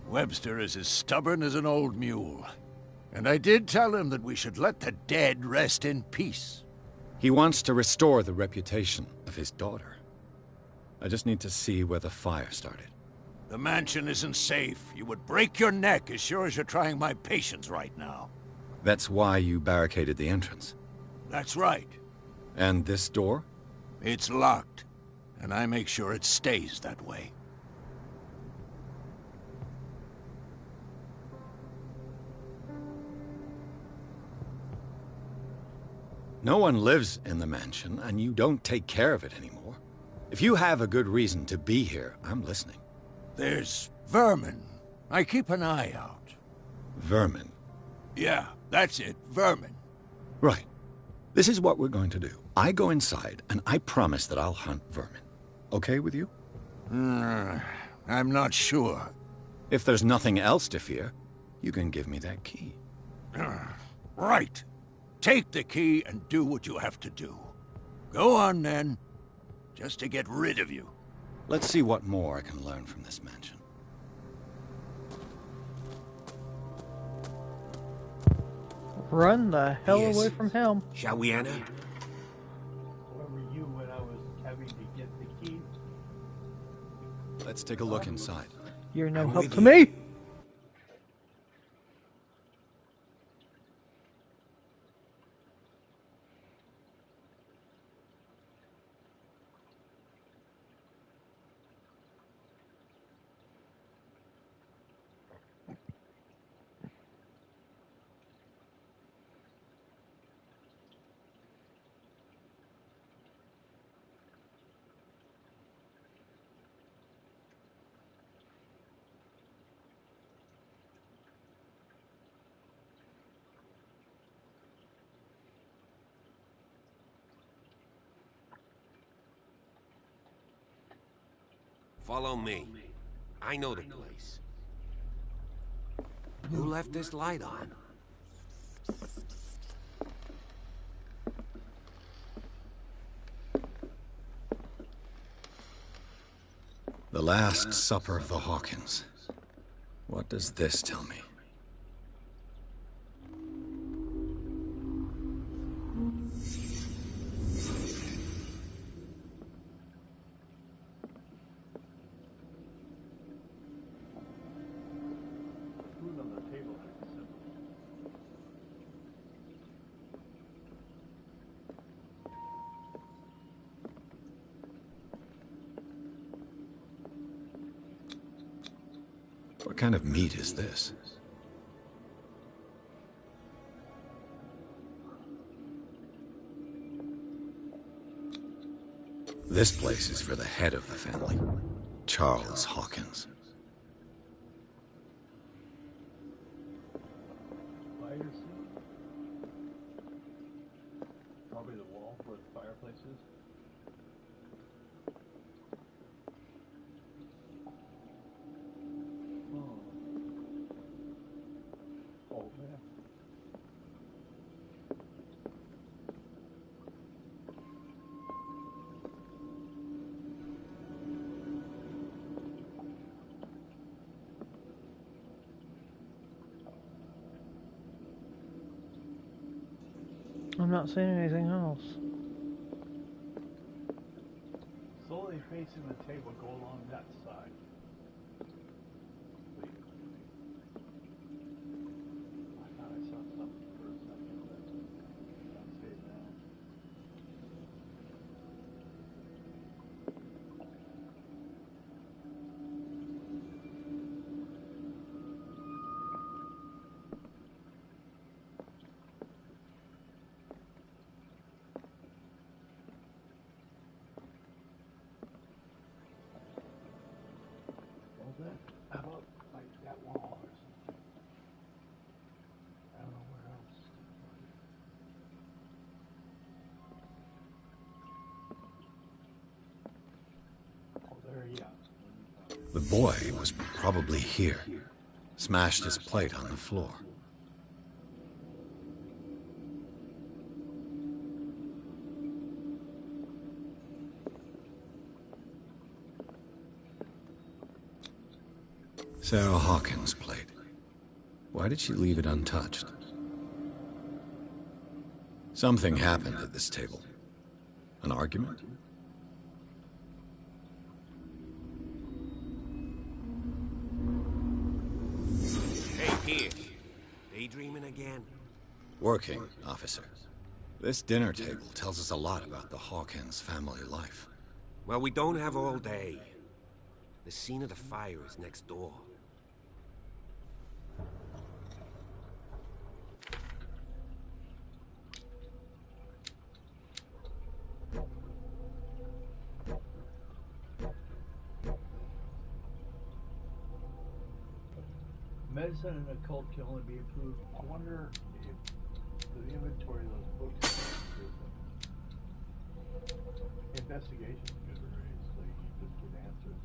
Webster is as stubborn as an old mule. And I did tell him that we should let the dead rest in peace. He wants to restore the reputation of his daughter. I just need to see where the fire started. The mansion isn't safe. You would break your neck as sure as you're trying my patience right now. That's why you barricaded the entrance. That's right. And this door? It's locked. And I make sure it stays that way. No one lives in the mansion, and you don't take care of it anymore. If you have a good reason to be here, I'm listening. There's vermin. I keep an eye out. Vermin? Yeah, that's it, vermin. Right. This is what we're going to do. I go inside, and I promise that I'll hunt vermin. Okay with you? I'm not sure. If there's nothing else to fear, you can give me that key. Right. Take the key and do what you have to do. Go on, then. Just to get rid of you. Let's see what more I can learn from this mansion. Run the hell Yes. away from him. Shall we enter? Where were you when I was having to get the key? Let's take a look inside. You're no I'm help with to you. me. Follow me. I know the place. Who left this light on? The Last Supper of the Hawkins. What does this tell me? Food on the table is simple. What kind of meat is this? This place is for the head of the family, Charles Hawkins. Fire scene? Probably the wall where the fireplace is. Oh, man. I'm not seeing anything else. Slowly facing the table, go along that side. I thought I saw something for a second, but I'll say it now. What was that? How about like that wall or something? I don't know where else. Oh, there, yeah. The boy was probably here. Smashed his plate on the floor. Sarah Hawkins' plate. Why did she leave it untouched? Something happened at this table. An argument? Hey, Pierce. Daydreaming again? Working, officer. This dinner table tells us a lot about the Hawkins family life. Well, we don't have all day. The scene of the fire is next door. Medicine and occult can only be improved. I wonder if the inventory of those books is investigation's good, right? So you can just get answers.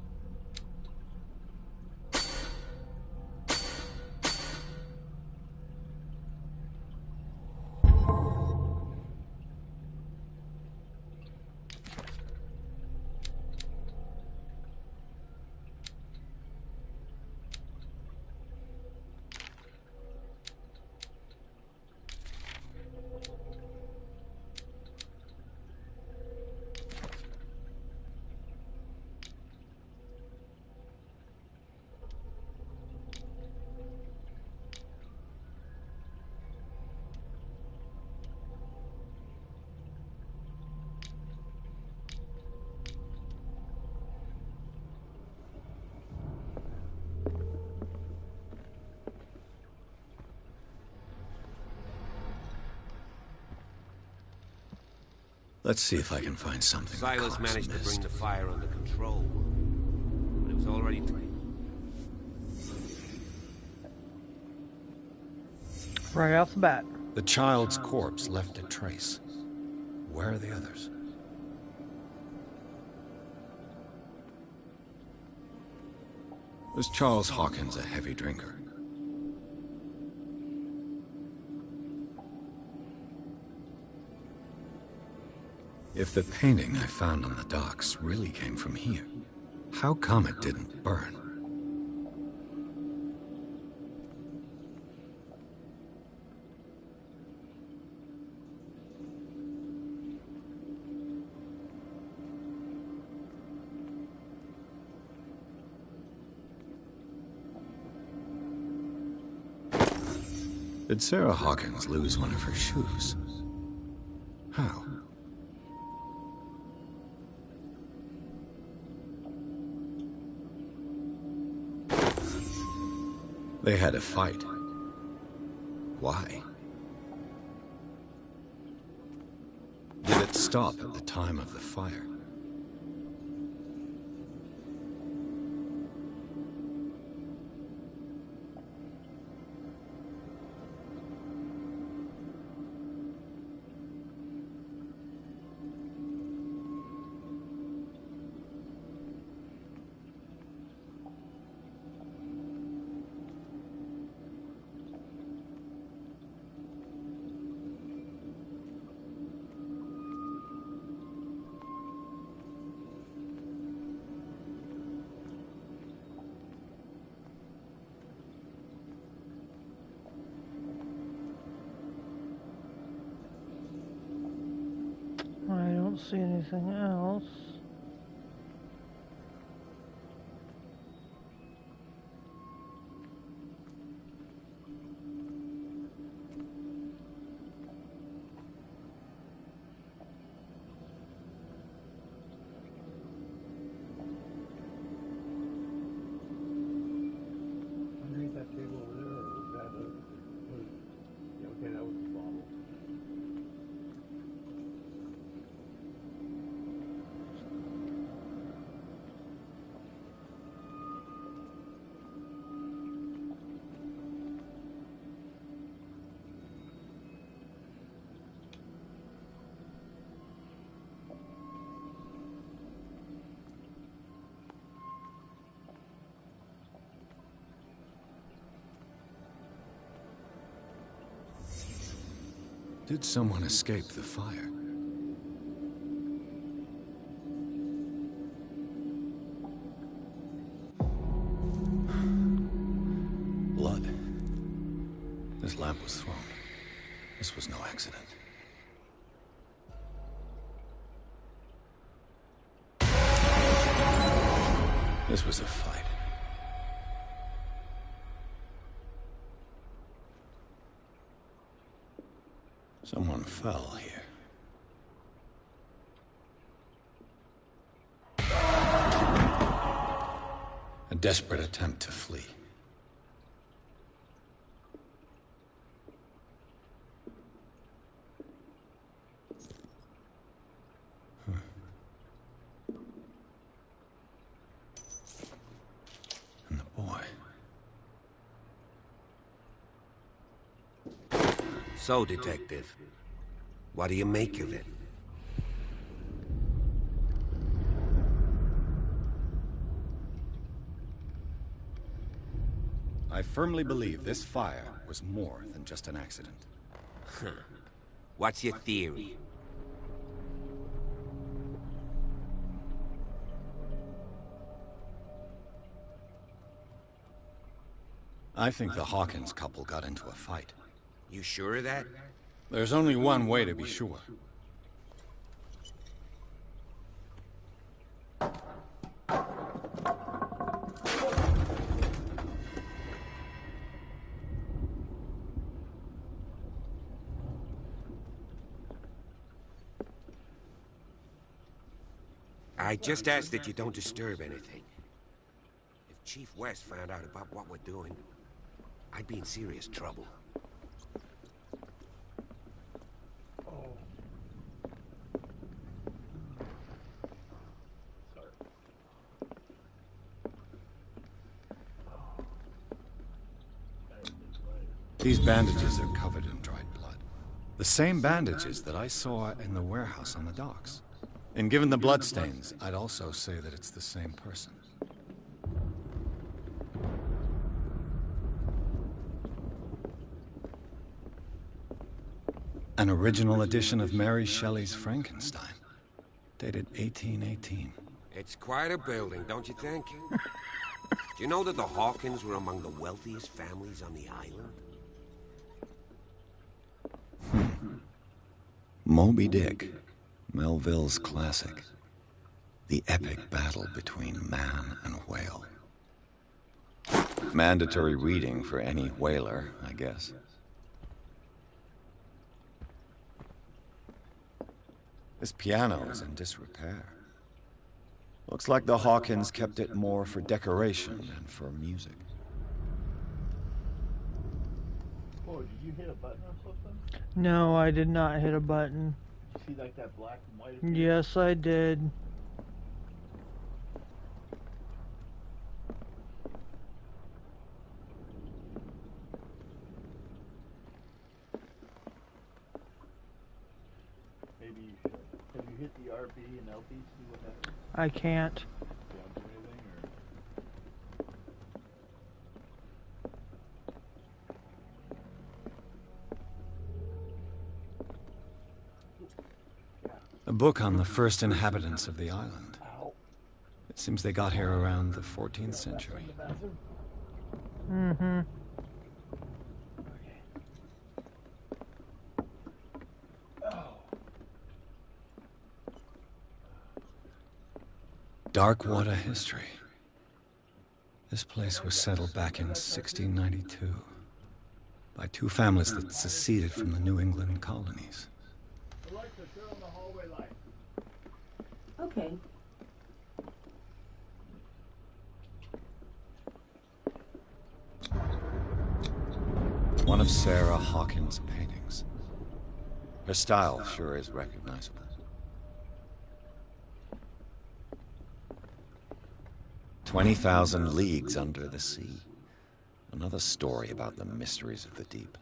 Let's see if I can find something. Silas managed to bring the fire under control, but it was already Right off the bat. The child's corpse left a trace. Where are the others? Was Charles Hawkins a heavy drinker? If the painting I found on the docks really came from here, how come it didn't burn? Did Sarah Hawkins lose one of her shoes? How? They had a fight. Why? Did it stop at the time of the fire? I don't see anything else. Underneath that table over there, or was that yeah, okay, that was the bottle. Did someone escape the fire? Blood. This lamp was thrown. This was no accident. This was a fight. Someone fell here. A desperate attempt to flee. And the boy. So, Detective, what do you make of it? I firmly believe this fire was more than just an accident. What's your theory? I think the Hawkins couple got into a fight. You sure of that? There's only one way to be sure. I just ask that you don't disturb anything. If Chief West found out about what we're doing, I'd be in serious trouble. These bandages are covered in dried blood. The same bandages that I saw in the warehouse on the docks. And given the bloodstains, I'd also say that it's the same person. An original edition of Mary Shelley's Frankenstein, dated 1818. It's quite a building, don't you think? Do you know that the Hawkins were among the wealthiest families on the island? Moby Dick, Melville's classic. The epic battle between man and whale. Mandatory reading for any whaler, I guess. This piano is in disrepair. Looks like the Hawkins kept it more for decoration than for music. Oh, did you hit a button or something? No, I did not hit a button. Did you see like that black and white? Appear? Yes, I did. Maybe you should. Have you hit the RB and LB? See what happens? I can't. Don't do anything, or... A book on the first inhabitants of the island. It seems they got here around the 14th century. Mm-hmm. Darkwater history. This place was settled back in 1692 by two families that seceded from the New England colonies. The lights are still in the hallway light. Okay. One of Sarah Hawkins' paintings. Her style sure is recognizable. "20,000 Leagues Under the Sea." Another story about the mysteries of the deep.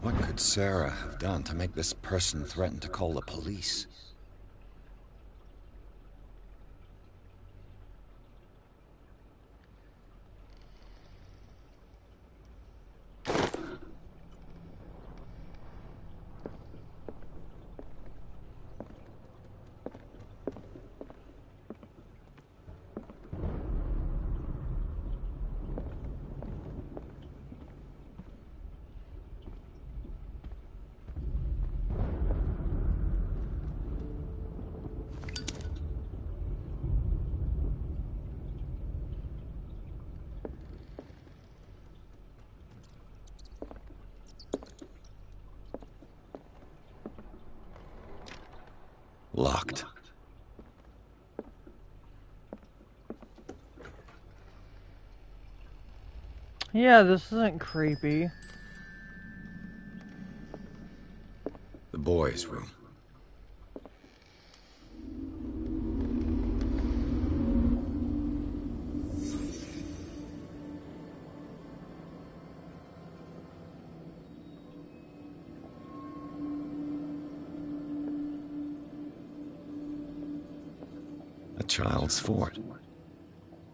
What could Sarah have done to make this person threaten to call the police? Locked. Yeah, this isn't creepy. The boys' room. A child's fort.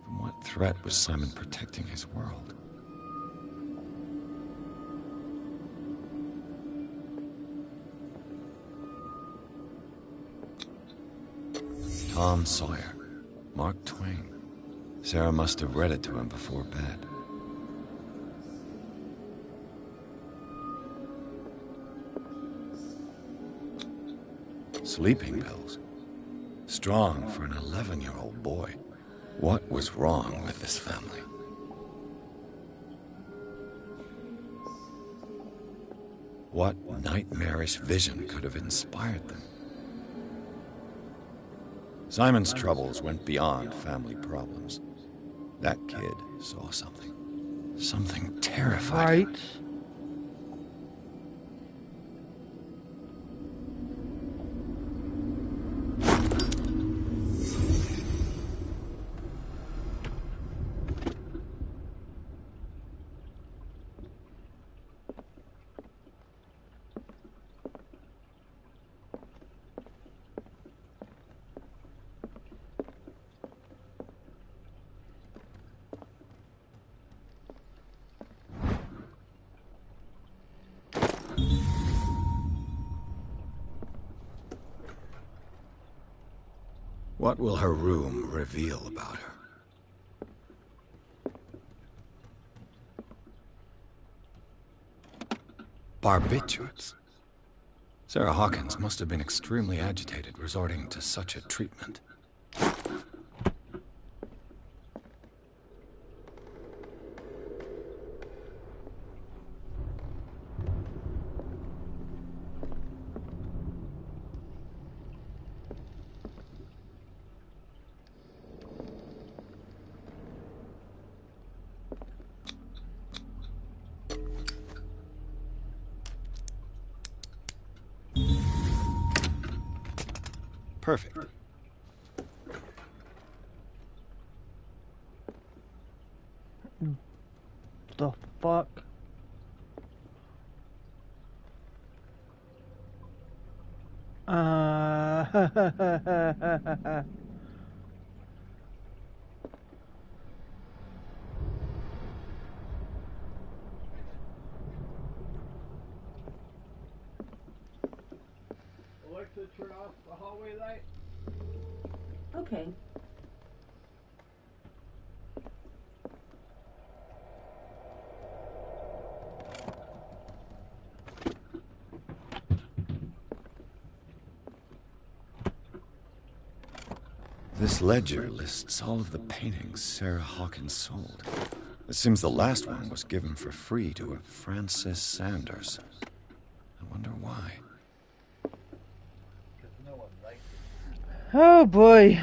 From what threat was Simon protecting his world? Tom Sawyer, Mark Twain. Sarah must have read it to him before bed. Sleeping pills. Strong for an 11-year-old boy. What was wrong with this family? What nightmarish vision could have inspired them? Simon's troubles went beyond family problems. That kid saw something. Something terrified him. Right. What will her room reveal about her? Barbiturates. Sarah Hawkins must have been extremely agitated resorting to such a treatment. Perfect. The fuck? Alexa, turn off the hallway light. Okay. This ledger lists all of the paintings Sarah Hawkins sold. It seems the last one was given for free to a Francis Sanders. I wonder why. Oh boy.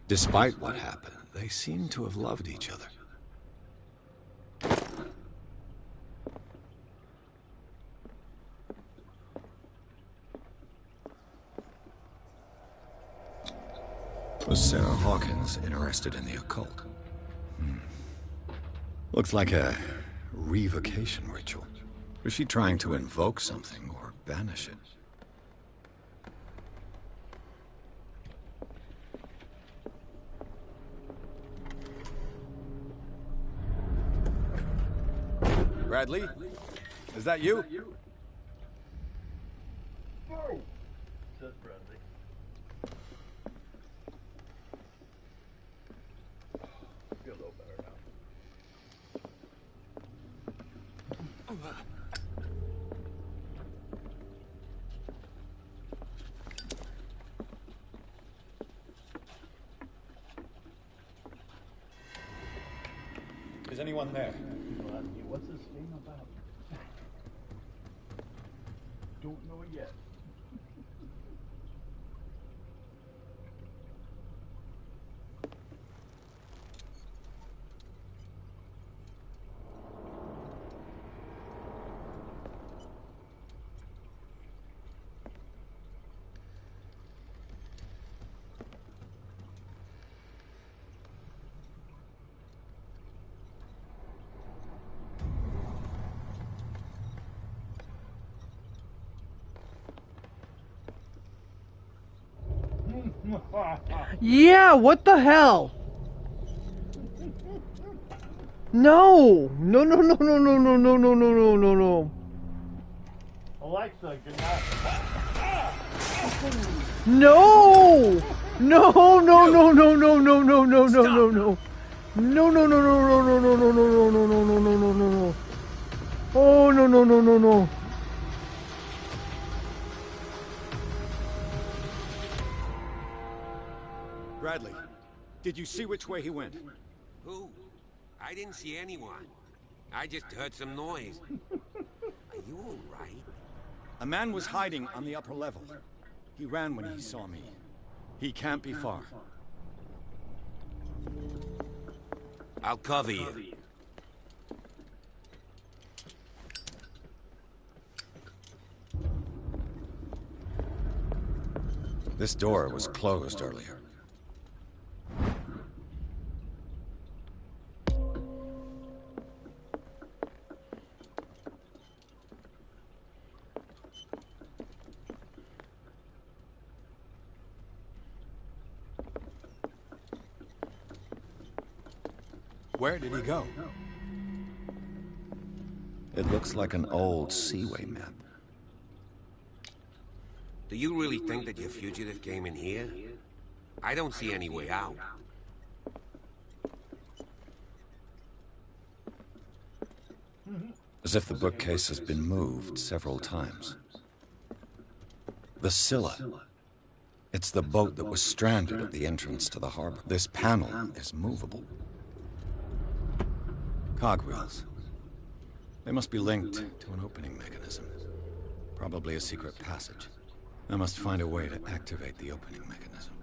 Despite what happened, they seem to have loved each other. Was Sarah Hawkins interested in the occult? Looks like a revocation ritual. Was she trying to invoke something or banish it? Bradley? Is that you? Oh! Says Bradley. Feel a little better now. Is anyone there? People ask me, what's this game about? Don't know it yet. Yeah, what the hell? No! No, no, no, no, no, no, no, no, no, no, no, no. Alexa, good night. No! No, no, no, no, no, no, no, no, no, no, no. No, no, no, no, no, no, no, no, no, no, no, no, no, no, no, no. Oh, no, no, no, no, no. Bradley, did you see which way he went? Who? I didn't see anyone. I just heard some noise. Are you all right? A man was hiding on the upper level. He ran when he saw me. He can't be far. I'll cover you. This door was closed earlier. Where did he go? It looks like an old Seaway map. Do you really think that your fugitive came in here? I don't see any way out. As if the bookcase has been moved several times. The Scylla. It's the boat that was stranded at the entrance to the harbor. This panel is movable. Cogwheels. They must be linked to an opening mechanism. Probably a secret passage. I must find a way to activate the opening mechanism.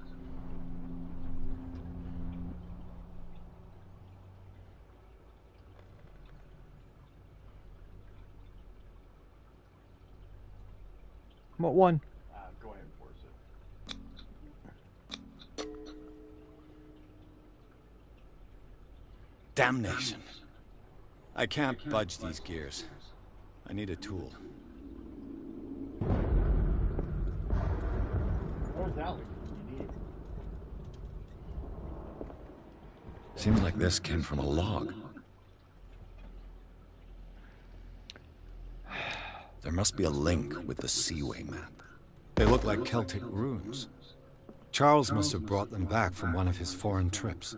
What one? Go ahead and force it. Damnation. I can't budge these gears. I need a tool. Where's Alex? You need Seems like this came from a log. There must be a link with the Seaway map. They look like Celtic runes. Charles must have brought them back from one of his foreign trips.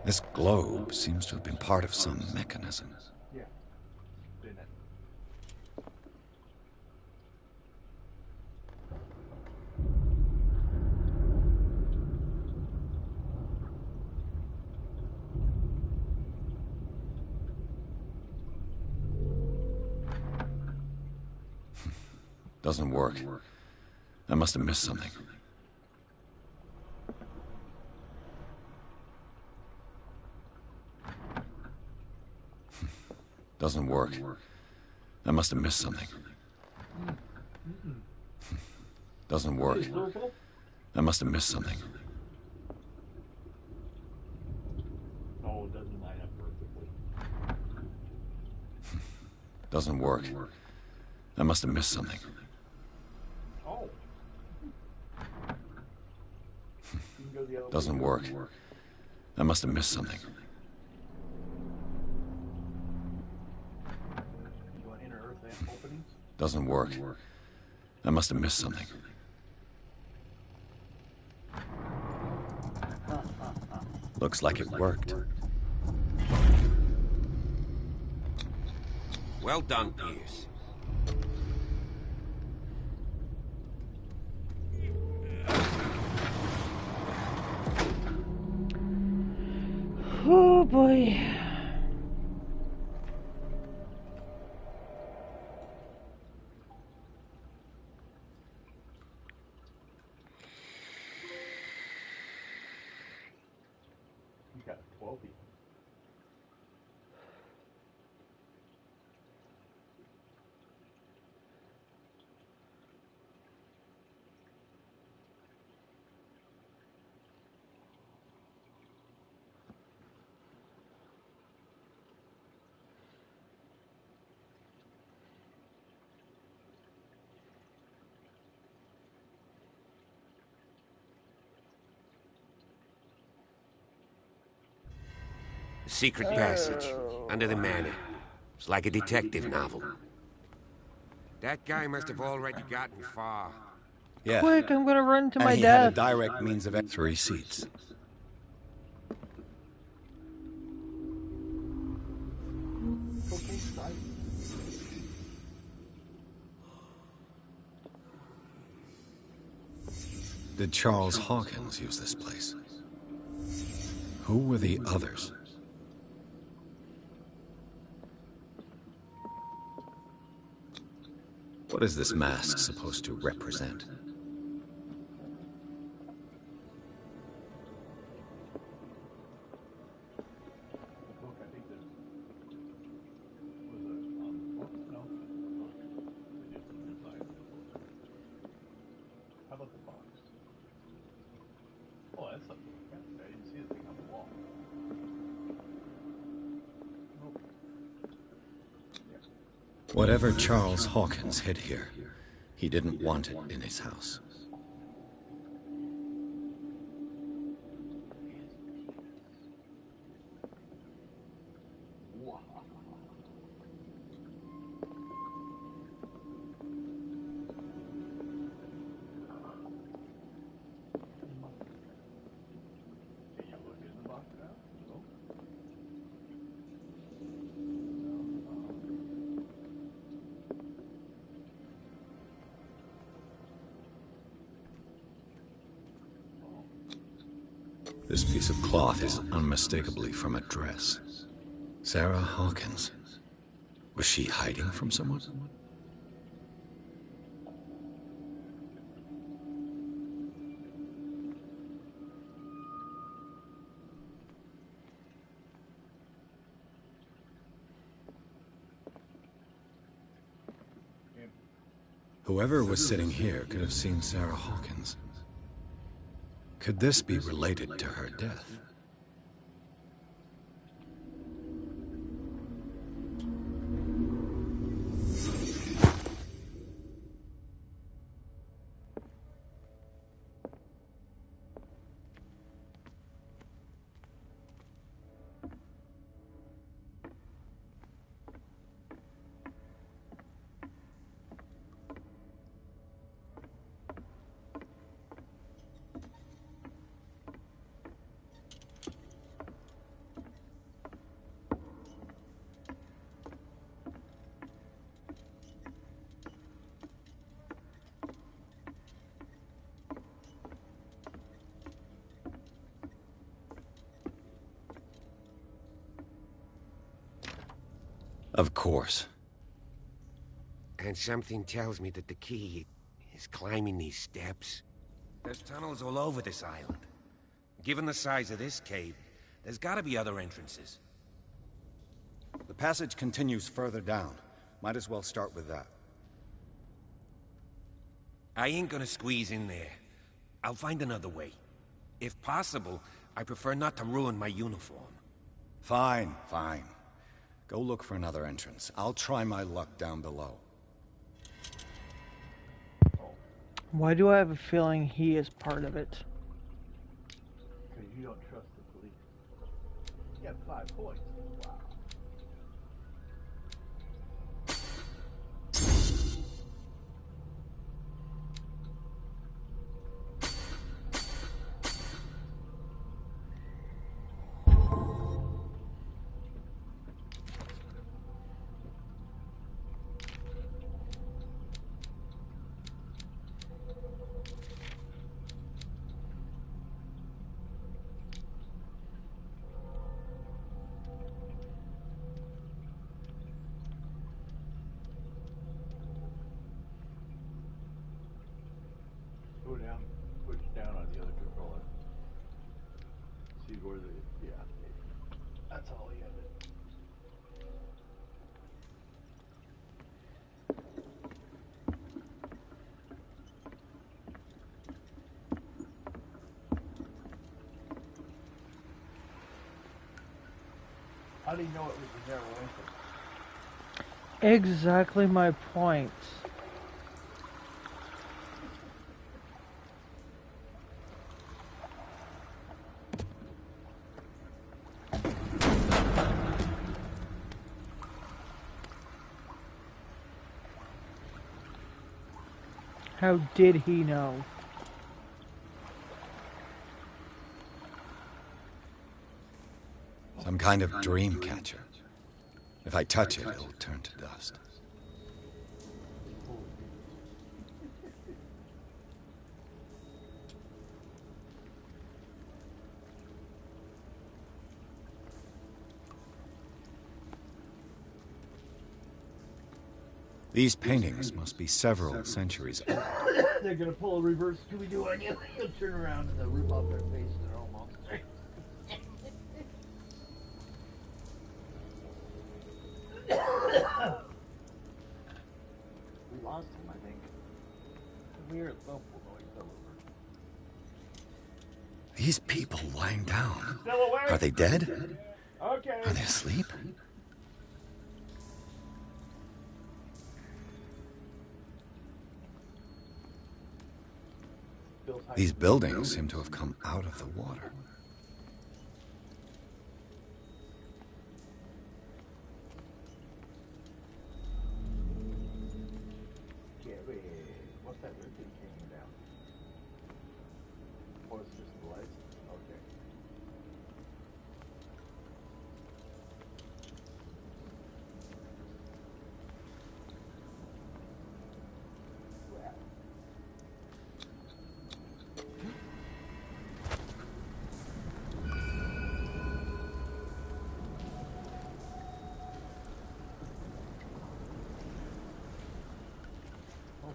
This globe seems to have been part of some mechanism. Yeah. Didn't it? Doesn't work. I must have missed something. Doesn't work. I must have missed something. Doesn't work. I must have missed something. No, it doesn't line up perfectly. Doesn't work. I must have missed something. Oh. You can go the other Doesn't way. work. I must have missed something. You want inner earth openings? Doesn't work. I must have missed something. Looks like it worked. Well done, Pierce. Oh boy. You got 12 people. A secret passage, under the manor. It's like a detective novel. That guy must have already gotten far. Yeah. Quick, I'm gonna run to And my he had a death. direct means of 3 seats. Did Charles Hawkins use this place? Who were the others? What is this mask supposed to represent? How about the box? Oh, that's something. I didn't see the thing on the wall. Nope. Whatever Charles Hawkins hid here, he didn't want it in his house. This piece of cloth is unmistakably from a dress. Sarah Hawkins. Was she hiding from someone? Whoever was sitting here could have seen Sarah Hawkins. Could this be related to her death? Of course. And something tells me that the key is climbing these steps. There's tunnels all over this island. Given the size of this cave, there's gotta be other entrances. The passage continues further down. Might as well start with that. I ain't gonna squeeze in there. I'll find another way. If possible, I prefer not to ruin my uniform. Fine, fine. Go look for another entrance. I'll try my luck down below. Why do I have a feeling he is part of it? Because you don't trust the police. You got 5 points. Wow. Go down, push down on the other controller. See where the, yeah. That's all you have to. How do you know it was a narrow entrance? Exactly my point. How did he know? Some kind of dream catcher. If I touch it, it'll turn to dust. These paintings must be several centuries old. They're gonna pull a reverse Scooby-Doo on you. You'll turn around and they'll rip off their face and they're all monsters. We lost him, I think. We hear a thump, we'll know he fell over. These people lying down. Still awake? Are they dead? Okay. Are they asleep? These buildings seem to have come out of the water. What's that red thing hanging down? Or it's just the lights? Okay.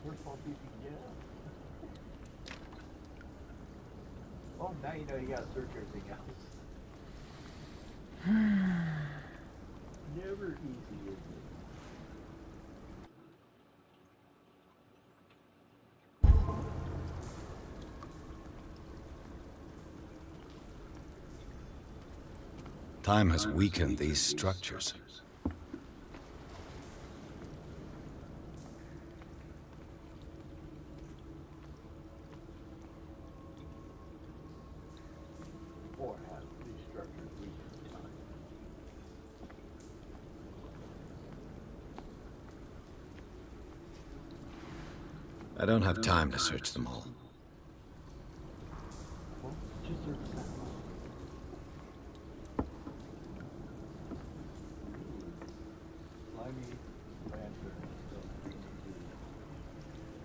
First of all, see if you can get out. Well, now you know you gotta search everything else. Never easy, is it? Time has weakened these structures. Or have these structures weakened time. I don't have time to search them all. Well, just search that one. Slimy lantern.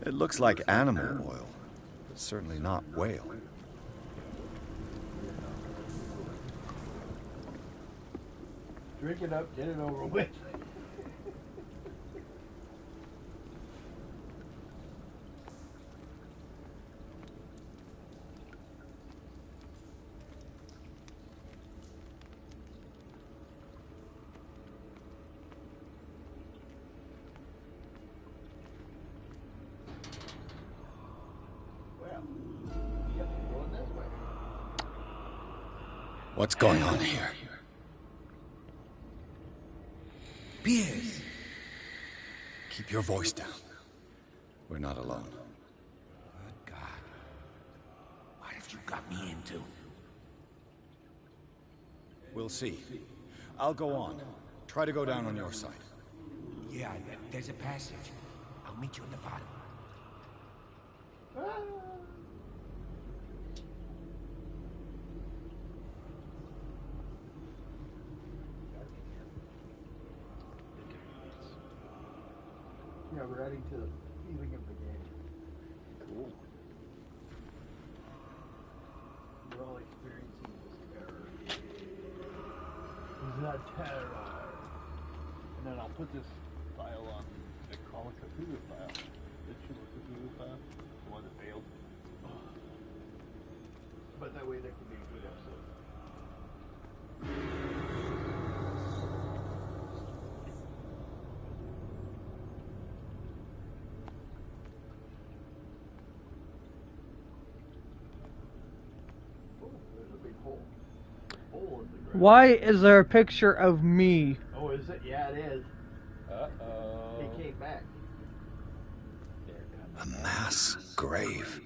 It looks like animal oil, but certainly not whale. Drink it up, get it over with. Well, you have to go in this way. What's going on here? Piers! Keep your voice down. We're not alone. Good God. What have you got me into? We'll see. I'll go on. Try to go down on your side. Yeah, there's a passage. I'll meet you at the bottom. Yeah, we're adding to the feeling of the game. Cool. We're all experiencing this terror. The terror. And then I'll put this file on the Call of Cthulhu file. The Call of Cthulhu file. The one that failed. But that way that can be a good episode. Why is there a picture of me? Oh, is it? Yeah, it is. Uh-oh. He came back. A mass grave.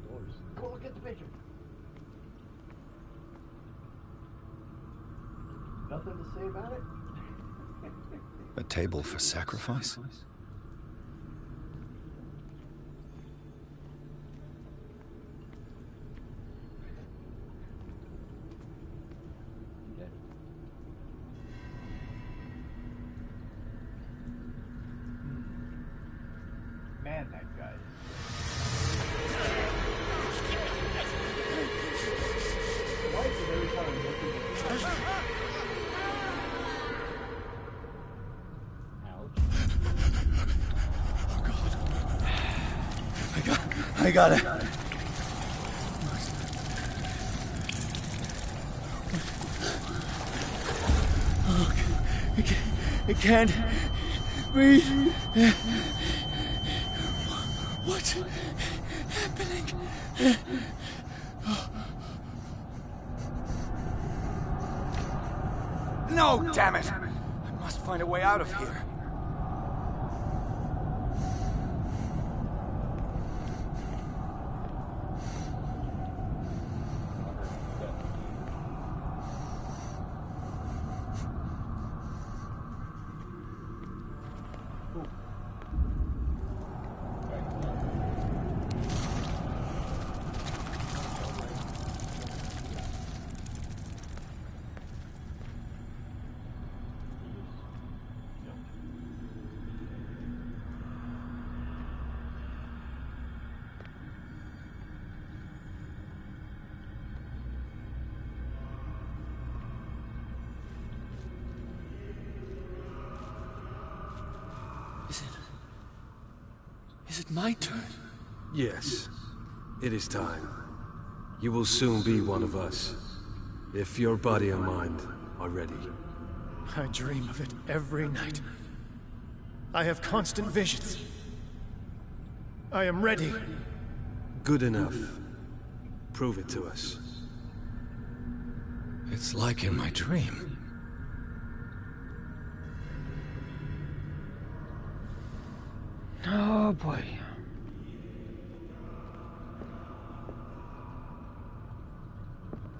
Doors. Go look at the picture. Nothing to say about it? A table for sacrifice? Man, that guy. Why is it every time I'm looking at I got it. Oh, I can't breathe. What's happening? No, damn it! I must find a way out of here. Is it my turn? Yes. It is time. You will soon be one of us. If your body and mind are ready. I dream of it every night. I have constant visions. I am ready. Good enough. Prove it to us. It's like in my dream. Oh boy.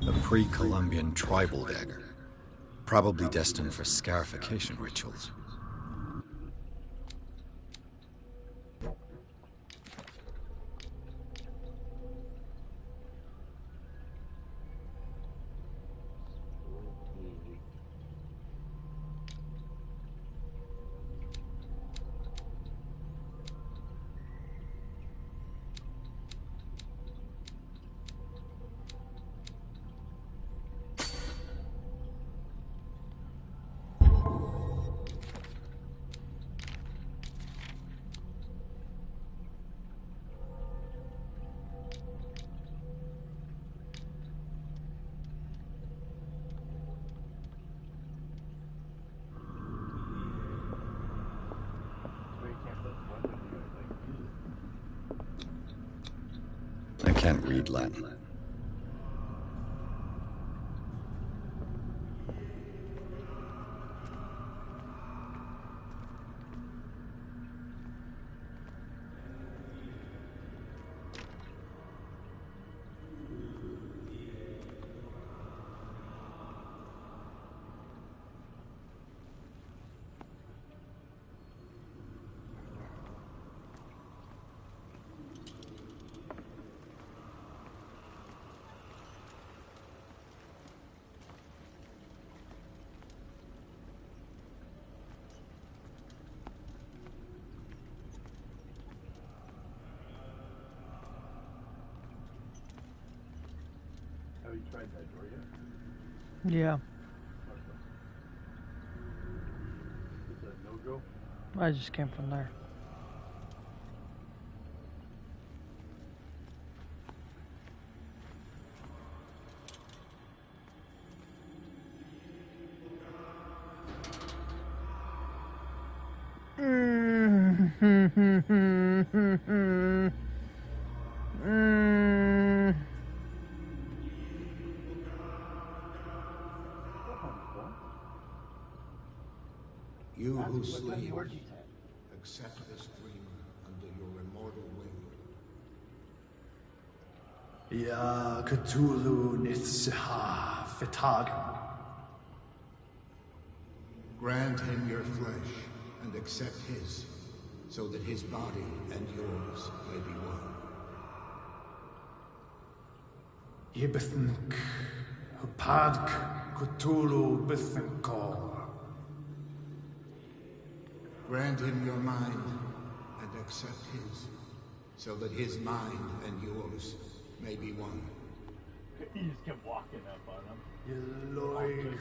A pre-Columbian tribal dagger. Probably destined for scarification rituals. I can't read Latin. Have you tried that door yet? Yeah. Is that no-go? I just came from there. You who sleep, accept this dreamer under your immortal wing. Ya cthullu nithsiha fitagu. Grant him your flesh and accept his, so that his body and yours may be one. Yibithink, Hupadk, cthullu Bithinkor. Grant him your mind and accept his, so that his mind and yours may be one. You just kept walking up on him. Yeloig.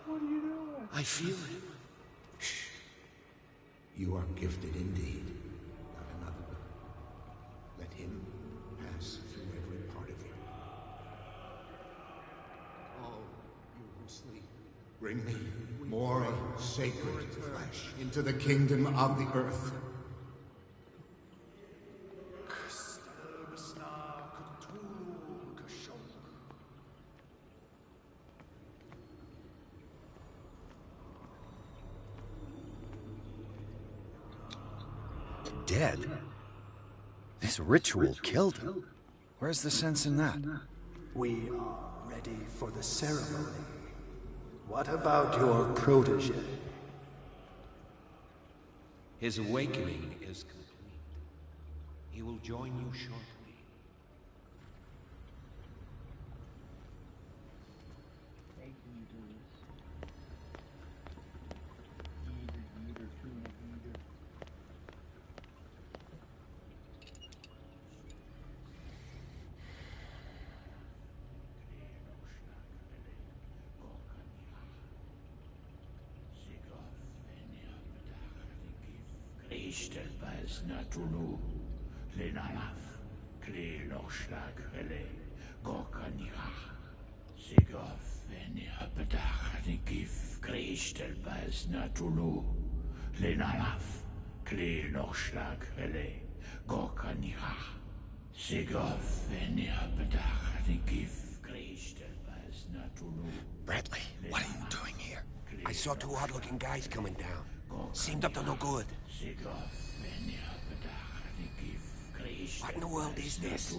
What are you doing? I feel it. Shh. You are gifted indeed. Not another. Let him pass through every part of you. All you who sleep, bring me more sacred flesh into the kingdom of the earth. Dead? This ritual killed him. Where's the sense in that? We are ready for the ceremony. What about your protege? His awakening is complete. He will join you shortly. Ishtelbaz natulu, lenalaf, kli lochlag hele, gorkanira, sigof, enia bedach, nikif, Ishtelbaz natulu, lenalaf, kli lochlag hele, gorkanira, sigof, enia bedach, nikif, Ishtelbaz natulu. Bradley, what are you doing here? I saw two odd-looking guys coming down. Seemed up to no good. What in the world is this?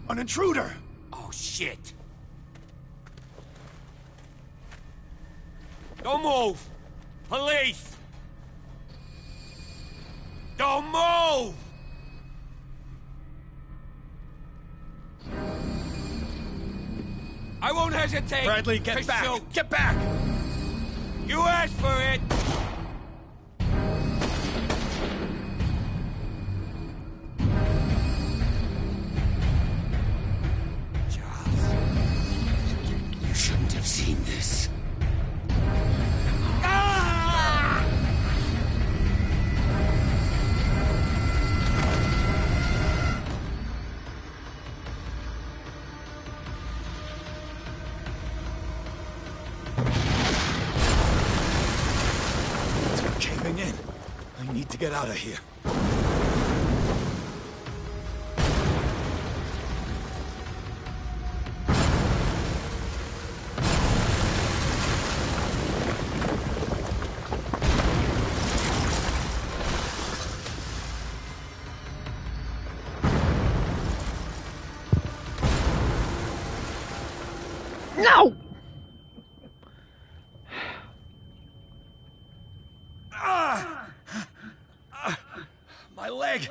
An intruder! Oh, shit! Don't move! Police! Don't move! I won't hesitate! Bradley, get back! Shoot. Get back! You asked for it! Charles, you shouldn't have seen this. I need to get out of here. No! My leg!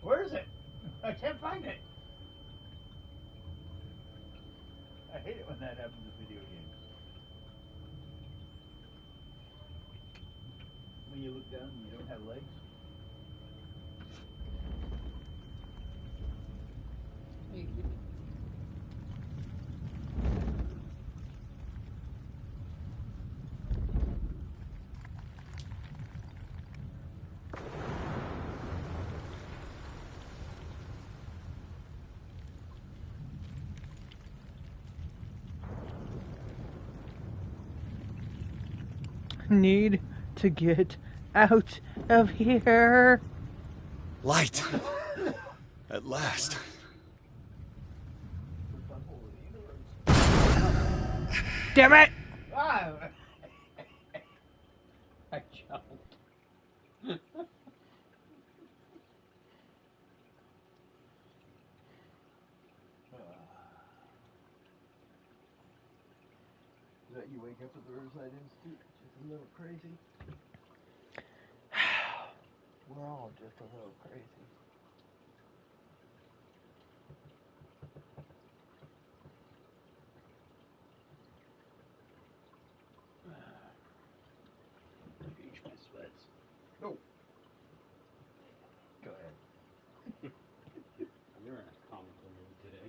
Where is it? I can't find it. I hate it when that happens in video games. When you look down and you don't have legs. Need to get out of here. Light. At last. Damn it! Ah! I jumped. that you wake up at the Riverside Institute just a little crazy? We're all just a little crazy. Pinch my sweats. No. Go ahead. You're in a comical mood today.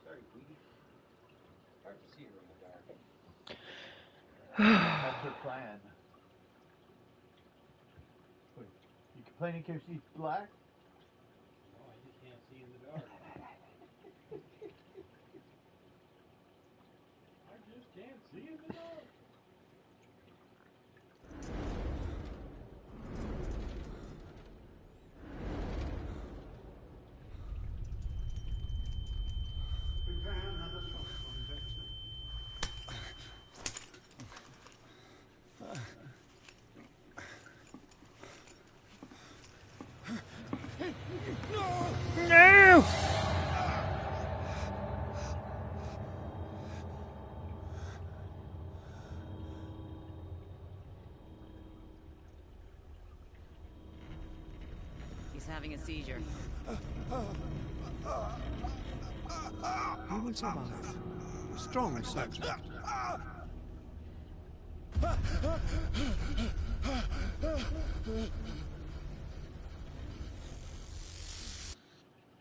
Sorry, Tweety. Hard to see her in the dark. That's her plan. Wait, you complaining because she's black? No, I just can't see in the dark. I just can't see in the dark. Prepare another shot, Jackson. No! He's having a seizure. He will survive. Strong subject.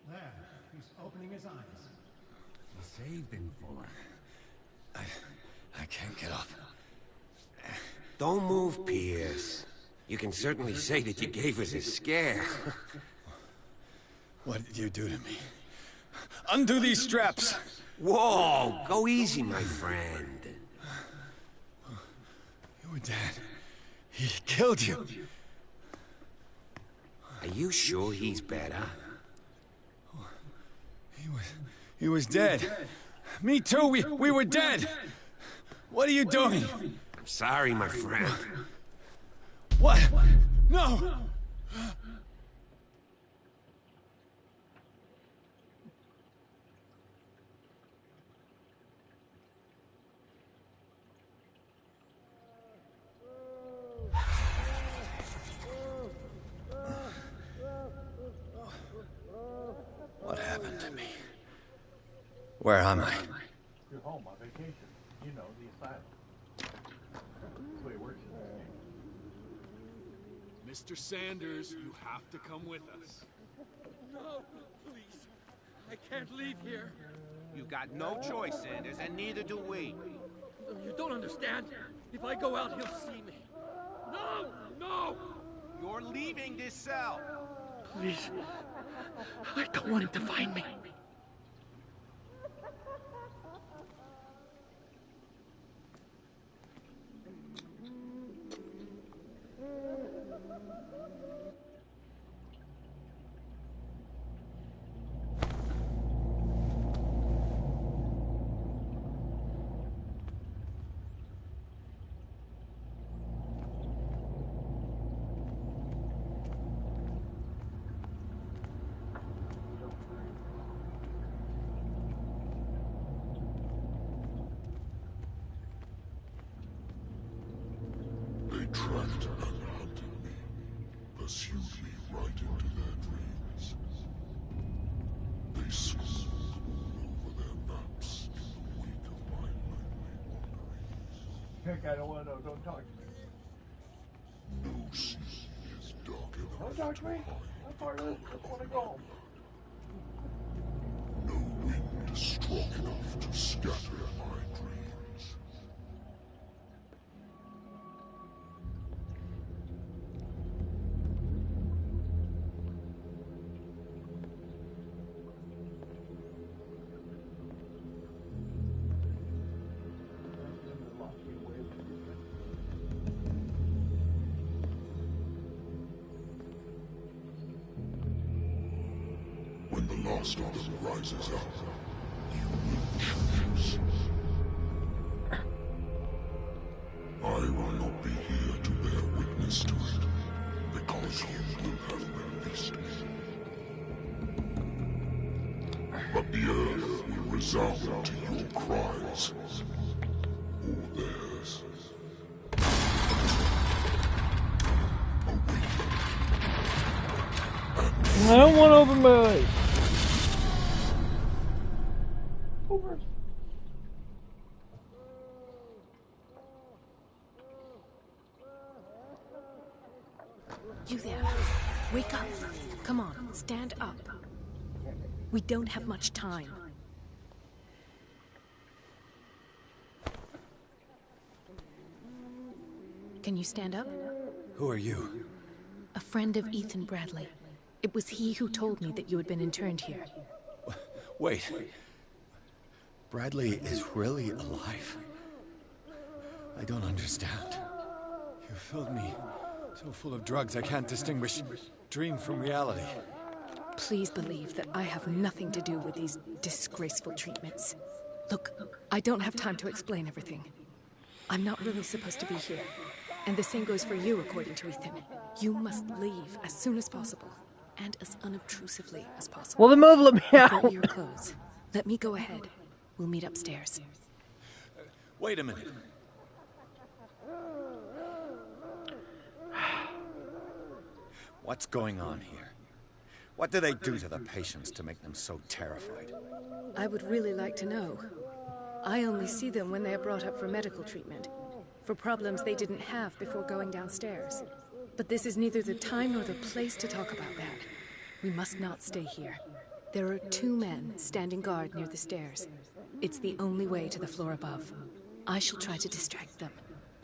There, he's opening his eyes. You saved him, Fuller. I can't get up. Don't move, Pierce. You can certainly say that you gave us a scare. What did you do to me? Undo these straps! Whoa! Go easy, my friend. You were dead. He killed you. Are you sure he's better? He was dead. Me too, we were dead. What are you doing? I'm sorry, my friend. What? No! What happened to me? Where am I? You're home on vacation. You know, the asylum. That's the way it works in this game. Mr. Sanders, you have to come with us. No, please. I can't leave here. You got no choice, Sanders, and neither do we. You don't understand. If I go out, he'll see me. No! No! You're leaving this cell. Please. I don't want him to find me. They tracked and hunted me, pursued me right into their dreams. They scrawled all over their maps in the wake of my lonely wanderings. Heck, I don't want to know. Don't talk to me. No sea is dark enough Don't talk to me. I'm part of this. I just want to go home. no wind strong enough to scatter my dreams. When the last of them rises up, you will choose. I will not be here to bear witness to it, because you will have released me. But the earth will resound to your cries. I don't want to open my eyes. Over. You there. Wake up. Come on, stand up. We don't have much time. Can you stand up? Who are you? A friend of Ethan Bradley. It was he who told me that you had been interned here. Wait. Bradley is really alive? I don't understand. You filled me so full of drugs I can't distinguish dream from reality. Please believe that I have nothing to do with these disgraceful treatments. Look, I don't have time to explain everything. I'm not really supposed to be here. And the same goes for you, according to Ethan. You must leave as soon as possible. And as unobtrusively as possible. Well, the move let me I've out. got your clothes. Let me go ahead. We'll meet upstairs. Wait a minute. What's going on here? What do they do to the patients to make them so terrified? I would really like to know. I only see them when they are brought up for medical treatment. For problems they didn't have before going downstairs. But this is neither the time nor the place to talk about that. We must not stay here. There are 2 men standing guard near the stairs. It's the only way to the floor above. I shall try to distract them,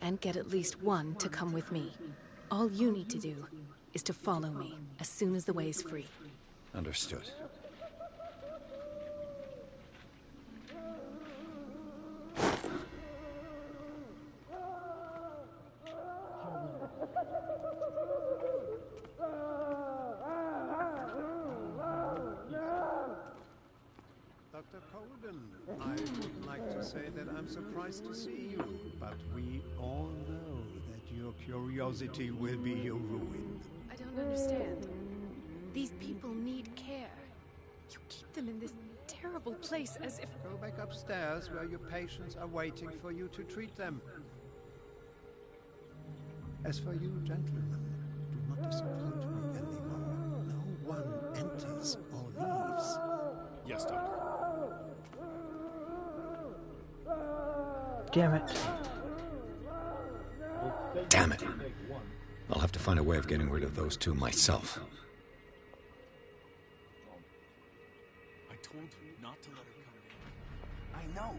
and get at least one to come with me. All you need to do is to follow me as soon as the way is free. Understood. Dr. Colden, I would like to say that I'm surprised to see you, but we all know that your curiosity will be your ruin. I don't understand. These people need care. You keep them in this terrible place as if... Go back upstairs where your patients are waiting for you to treat them. As for you, gentlemen, do not disappoint me anymore. No one enters or leaves. Yes, Doctor. Damn it. Damn it. I'll have to find a way of getting rid of those 2 myself. I told you not to let her come in. I know.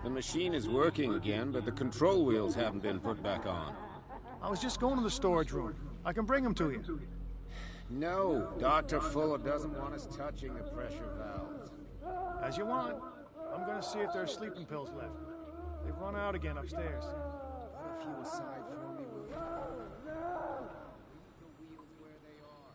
The machine is working again, but the control wheels haven't been put back on. I was just going to the storage room. I can bring them to you. No, Dr. Fuller doesn't want us touching the pressure valves. As you want. I'm going to see if there are sleeping pills left. They've run out again upstairs. Put a few aside for me, will you? Leave the wheels where they are.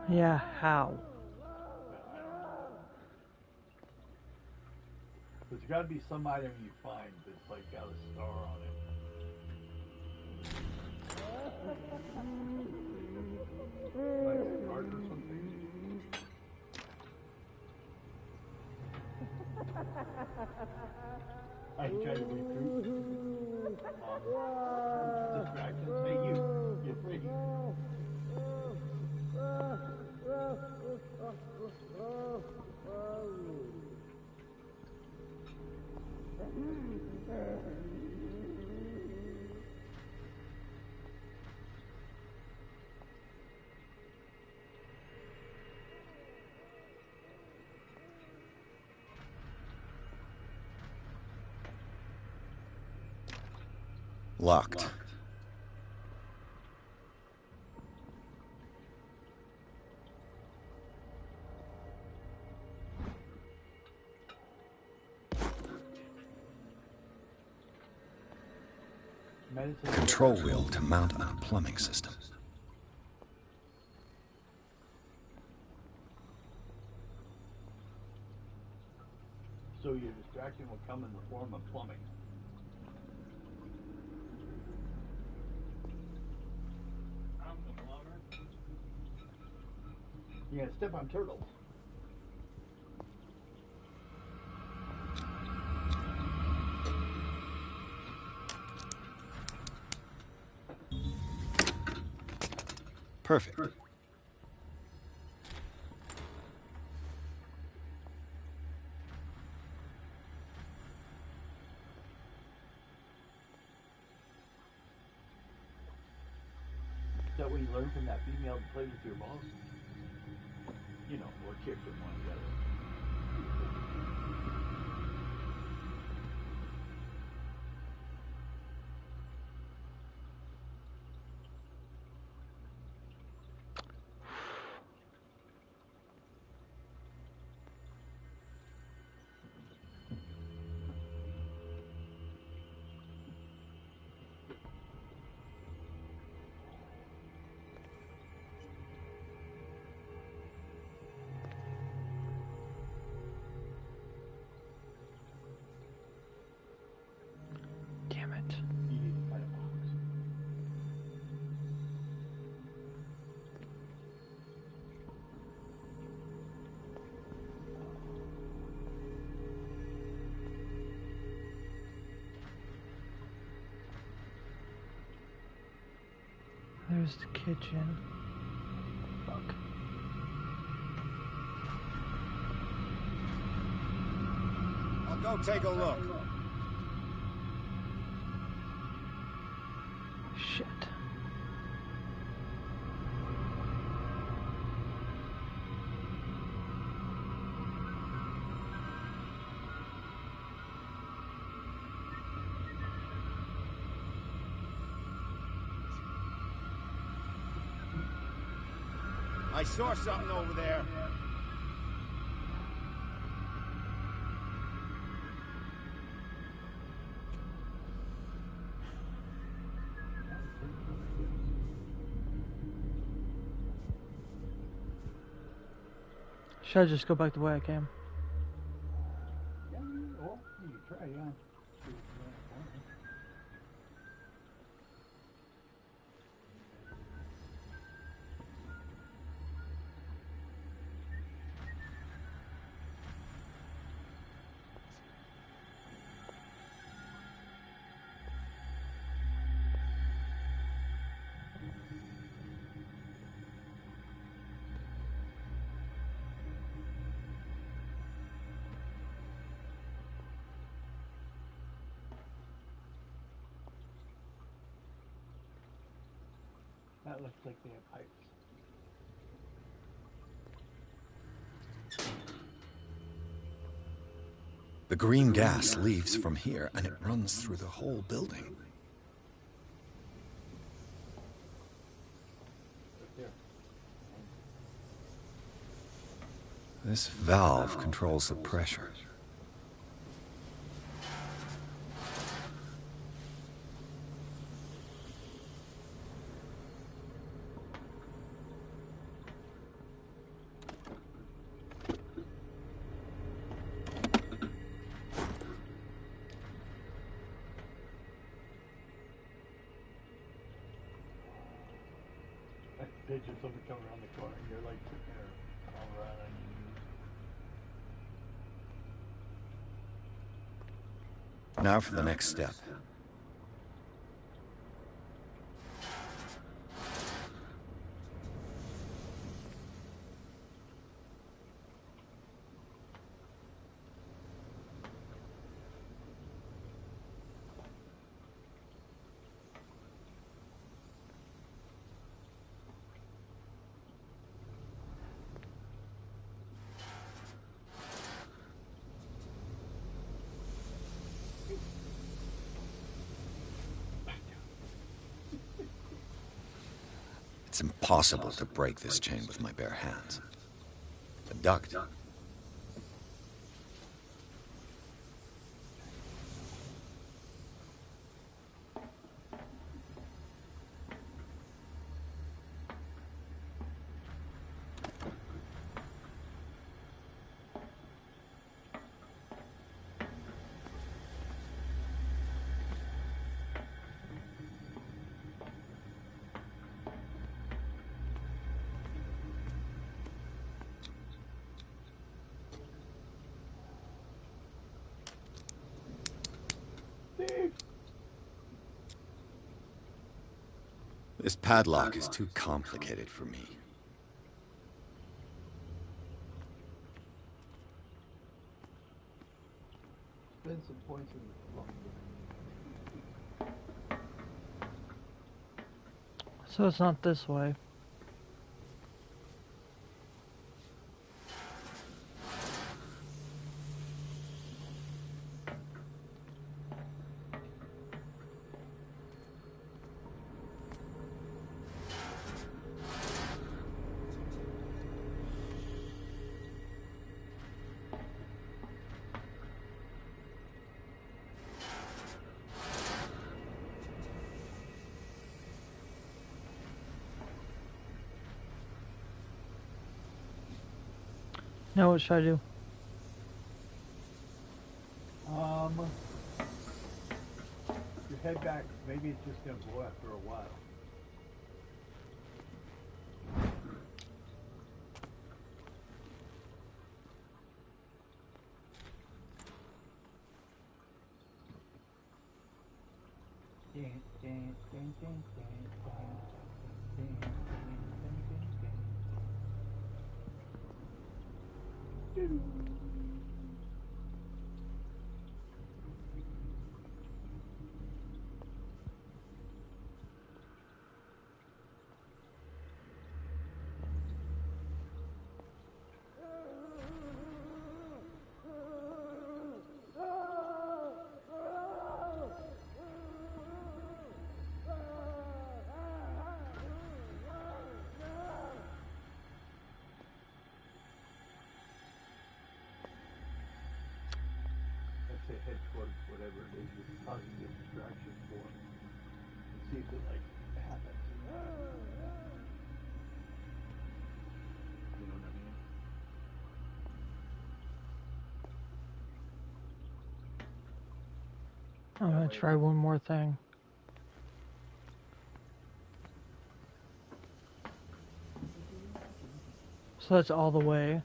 Yeah, how? There's got to be some item you find that's like got a star on it. Like a card or something. I try to recruit distractions. Hey, you. Get free. Locked. Control wheel to mount on a plumbing system. So your distraction will come in the form of plumbing. I'm the plumber. Yeah, step on turtles. Perfect. Is that what you learned from that female that played with your boss? You know, or kicked him one or the other. Damn it. You need to find a box. There's the kitchen. Fuck. I'll go take a look. Shit. I saw something over there. Should I just go back the way I came? Yeah, well, you can try, yeah. That looks like they have pipes. The green gas leaves from here and it runs through the whole building. This valve controls the pressure. That picture of somebody coming around the corner, and you're like sitting there all around on your knees. Now for the next step. It's impossible to break this chain with my bare hands. A duct. This padlock is too complicated for me. Spend some points in the So it's not this way. Now what should I do? You head back. Maybe it's just gonna blow after a while. Say head towards whatever it is you're causing the distraction for, and see if it like happens. You know what I mean? I'm gonna try one more thing. So that's all the way.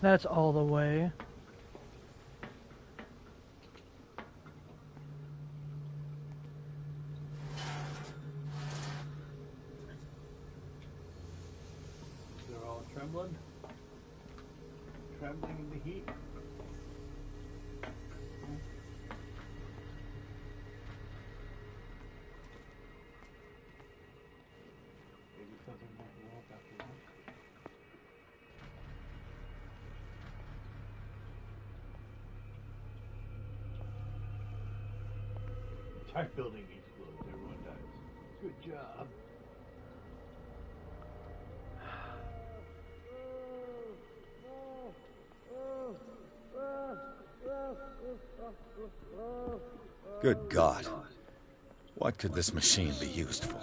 That's all the way. They're all trembling. Trembling in the heat. Maybe something might blow up after that. Try building explodes, everyone dies. Good job. Good God. What could this machine be used for?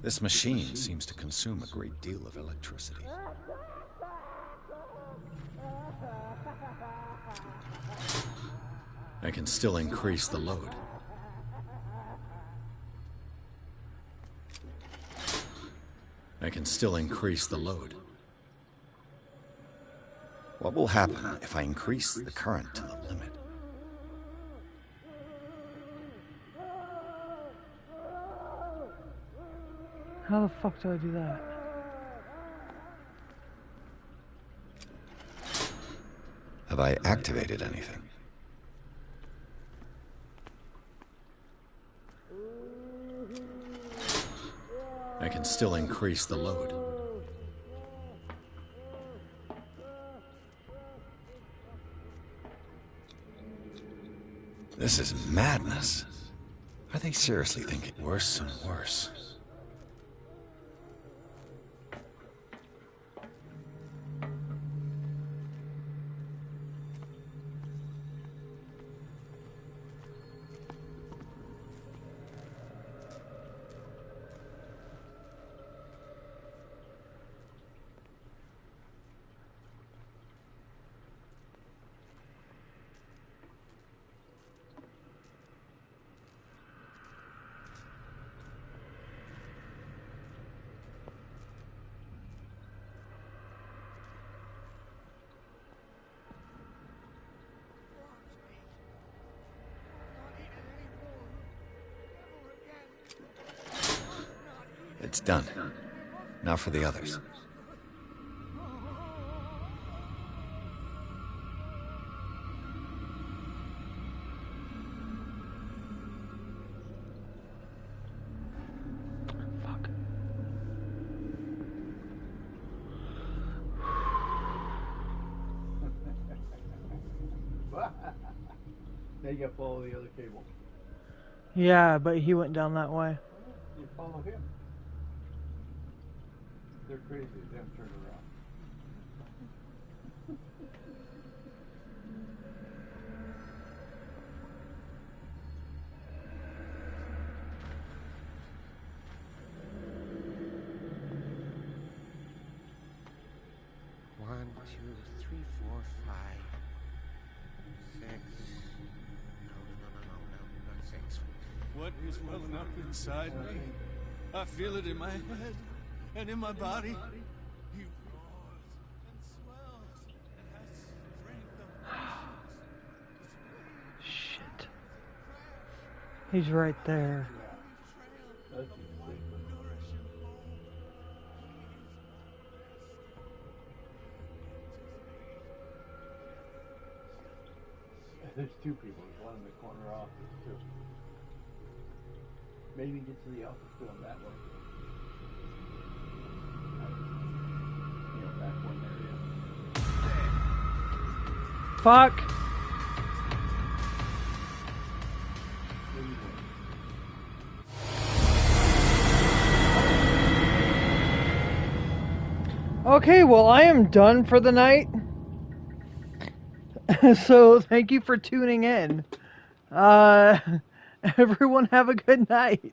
This machine seems to consume a great deal of electricity. I can still increase the load. I can still increase the load. What will happen if I increase the current to the limit? How the fuck do I do that? Have I activated anything? I can still increase the load. This is madness. Are they seriously thinking worse and worse? It's done. Now for the others. Now you gotta follow the other cable. Yeah, but he went down that way. You follow him. They're crazy. They haven't turned around. One, two, three, four, five, six. No, not six. What is welling up inside me? I feel it in my head and in my body. He roars and swells and has strength of Shit. He's right there. There's two people. There's one in the corner office, too. Maybe get to the office going that way. You know, back one area. Fuck! Okay, well, I am done for the night. So, thank you for tuning in. Everyone have a good night.